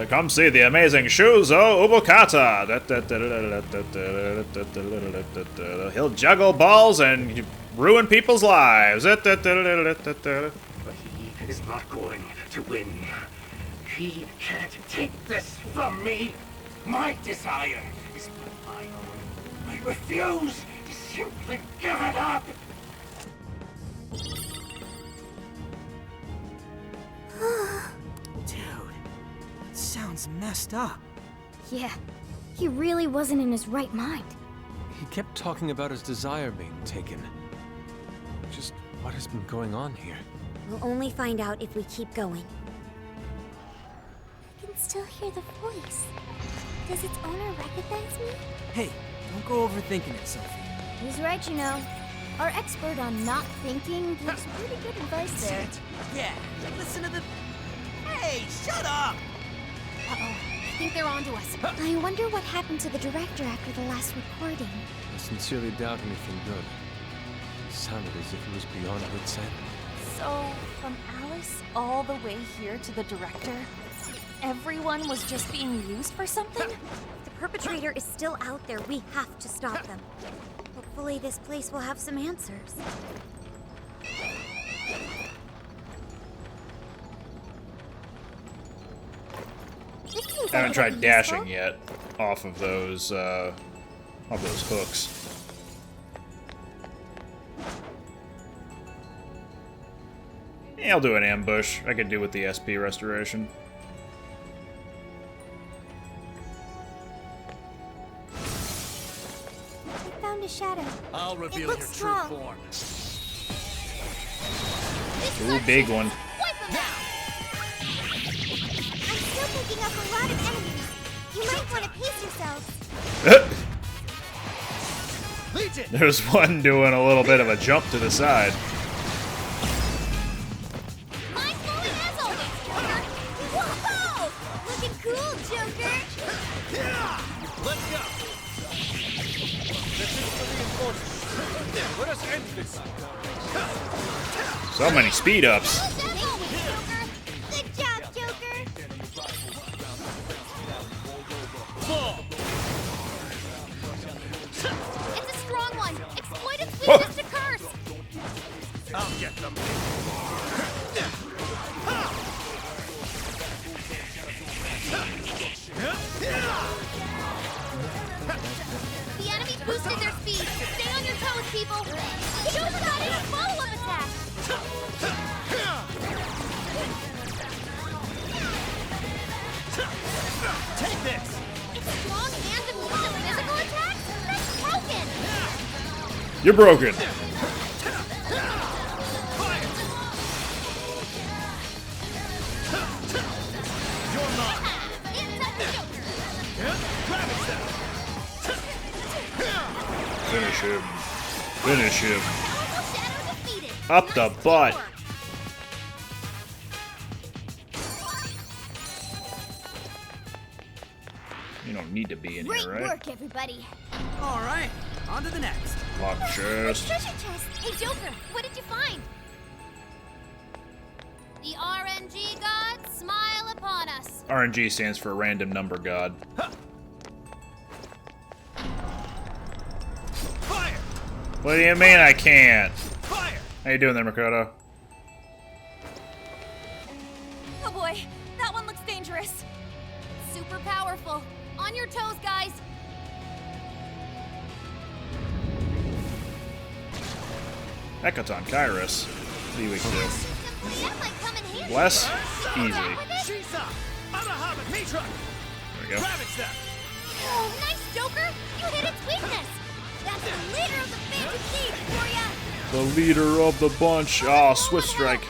Come see the amazing Shuzo Ubukata. He'll juggle balls and ruin people's lives. But he is not going to win. He can't take this from me. My desire is my own. I refuse to simply give it up. Dude, that sounds messed up. Yeah, he really wasn't in his right mind. He kept talking about his desire being taken. Just what has been going on here? We'll only find out if we keep going. I can still hear the voice. Does its owner recognize me? Hey, don't go overthinking it, Sophie. He's right, you know. Our expert on not thinking gives pretty good advice there. Yeah, listen to the... Hey, shut up! Uh-oh, I think they're onto us. I wonder what happened to the director after the last recording. I sincerely doubt anything good. It sounded as if it was beyond wits' end. So, from Alice all the way here to the director, everyone was just being used for something? The perpetrator is still out there. We have to stop them. Hopefully this place will have some answers. I haven't tried dashing yet off of those hooks. Yeah, I'll do an ambush. I could do with the SP restoration. I found a shadow. I'll reveal It your looks true strong. form. Ooh, big one. I'm still picking up a lot of enemies. You might want to pace yourselves. There's one doing a little bit of a jump to the side. Whoa! Looking cool, Joker. Let's go. This is the reinforcement. Let us end this. So many speed ups. Good job, Joker. It's a strong one. Exploit its weakness to curse. I'll get them. The enemy boosted their speed. Stay on your toes, people. Joker got in a follow-up attack. Take this. It's strong and immune to physical attacks? That's broken. You're broken. You're mine. Finish him. Finish him. Up the butt. You don't need to be in Great here, right? work, everybody. All right, on to the next. Lock chest. Treasure chest. Hey, Joker, what did you find? The RNG gods smile upon us. RNG stands for Random Number God. Fire! What do you mean I can't? Fire! How you doing there, Makoto? Oh boy, that one looks dangerous. Super powerful. On your toes, guys. Hecaton Kairos. What do you weak to? That might come in handy. Less? Easy. Shisa! Anahaman Mitra! There we go. Ravage them! Oh, nice, Joker. You hit its weakness. That's the leader of the Phantom Thieves for ya. The leader of the bunch. Ah, Swift Strike.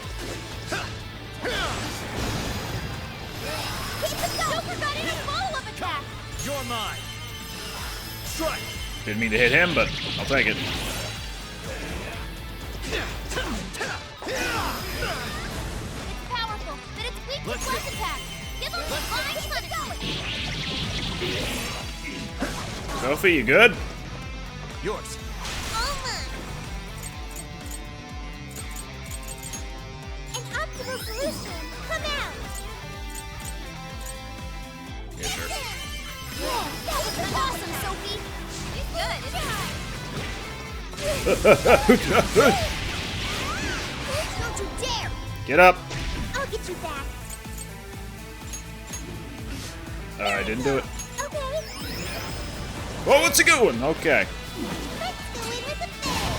Keep it going. Joker got in a follow-up attack! You're mine. Strike. Didn't mean to hit him, but I'll take it. It's powerful, but it's weak to plus attack. Give him divine punishment. Sophie, you good? Yours. An optimal solution. Come out. Yeah, sure. That was awesome, Sophie. She's good, isn't she? Don't you dare! Get up. I'll get you back. I didn't do it. Okay. Oh, what's he going? Okay. Let's go in with a bang.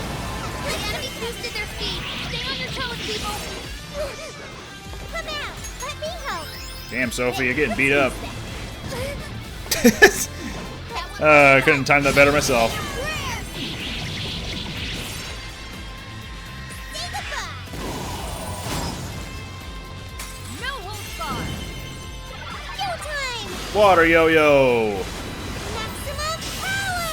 The enemy boosted their speed. Stay on your toes, people. Come out. Let me help. Damn, Sophie, you're getting beat up. I couldn't time that better myself. No holds barred. Go time. Water yo-yo. Maximum power.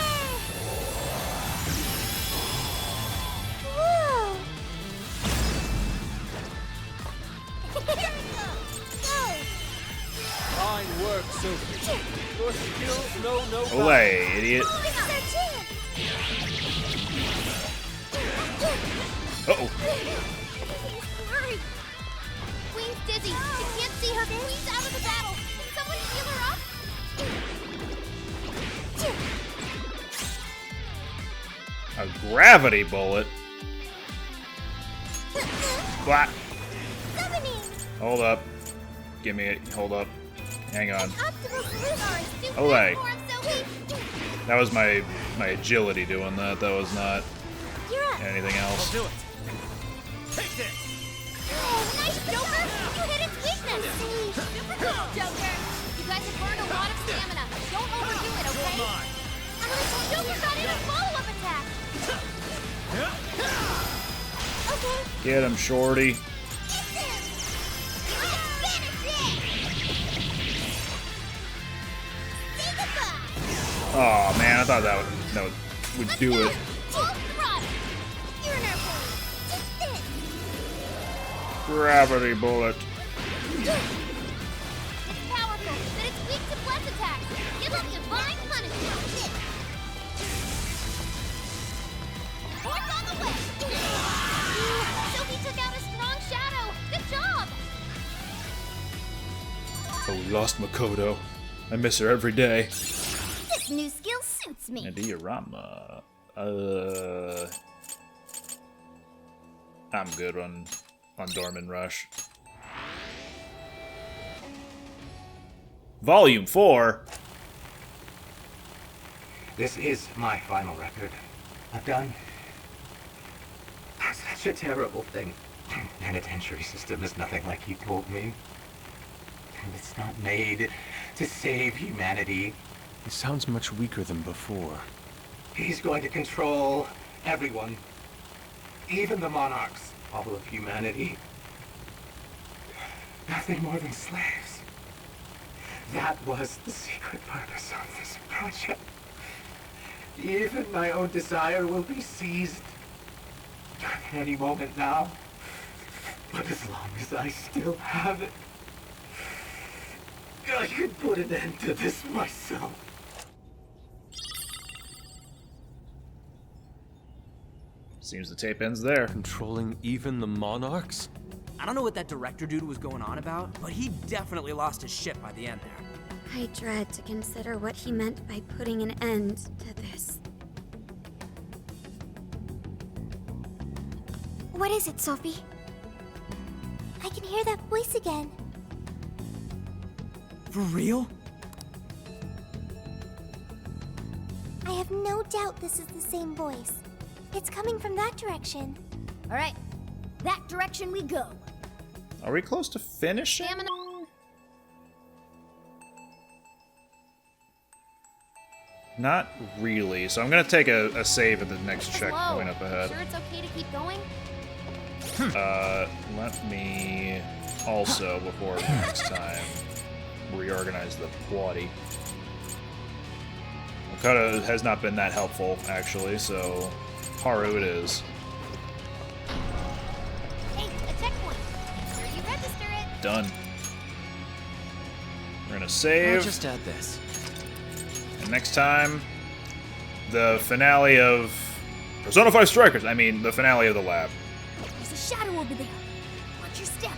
Whoa. Here we go. Go. Fine work, Sophie. Your skills know no Olay, idiot. This is our chance. Uh-oh. Hurry! Queen's dizzy. She can't see her. Queen's out of the battle. Can someone heal her up? A gravity bullet? What? Hold up. Give me it. Hold up. Hang on. Olay. That was my agility doing that. That was not anything else. I'll do it. Take this. Nice, Joker! You hit its weakness! Super cool, Joker! You guys have burned a lot of stamina. Don't overdo it, okay? Joker got in a follow-up attack! Okay. Get him, Shorty. Oh man, I thought that would do it. Gravity bullet. It's powerful, but it's weak to bless attacks. Give up divine punishment. Force on the way. Sophie took out a strong shadow. Good job. Oh, we lost Makoto. I miss her every day. This new skill suits me. A diorama. I'm good on Dorman Rush. Volume 4. This is my final record. I've done such a terrible thing. Penitentiary system is nothing like he told me. It's not made to save humanity. He sounds much weaker than before. He's going to control everyone. Even the monarchs. All of humanity. Nothing more than slaves. That was the secret purpose of this project. Even my own desire will be seized any moment now. But as long as I still have it, I could put an end to this myself. Seems the tape ends there. Controlling even the monarchs? I don't know what that director dude was going on about, but he definitely lost his shit by the end there. I dread to consider what he meant by putting an end to this. What is it, Sophie? I can hear that voice again. For real? I have no doubt this is the same voice. It's coming from that direction. All right, that direction we go. Are we close to finishing? Stamina. Not really. So I'm gonna take a save at the next checkpoint up ahead. Sure it's okay to keep going? Let me also before next time. reorganize the plotty. Okada has not been that helpful, actually, so Haru it is. Hey, a checkpoint. Make sure you register it. Done. We're gonna save. I'll just add this. And next time, the finale of Persona 5 Strikers. I mean, the finale of the lab. There's a shadow over there. Watch your step.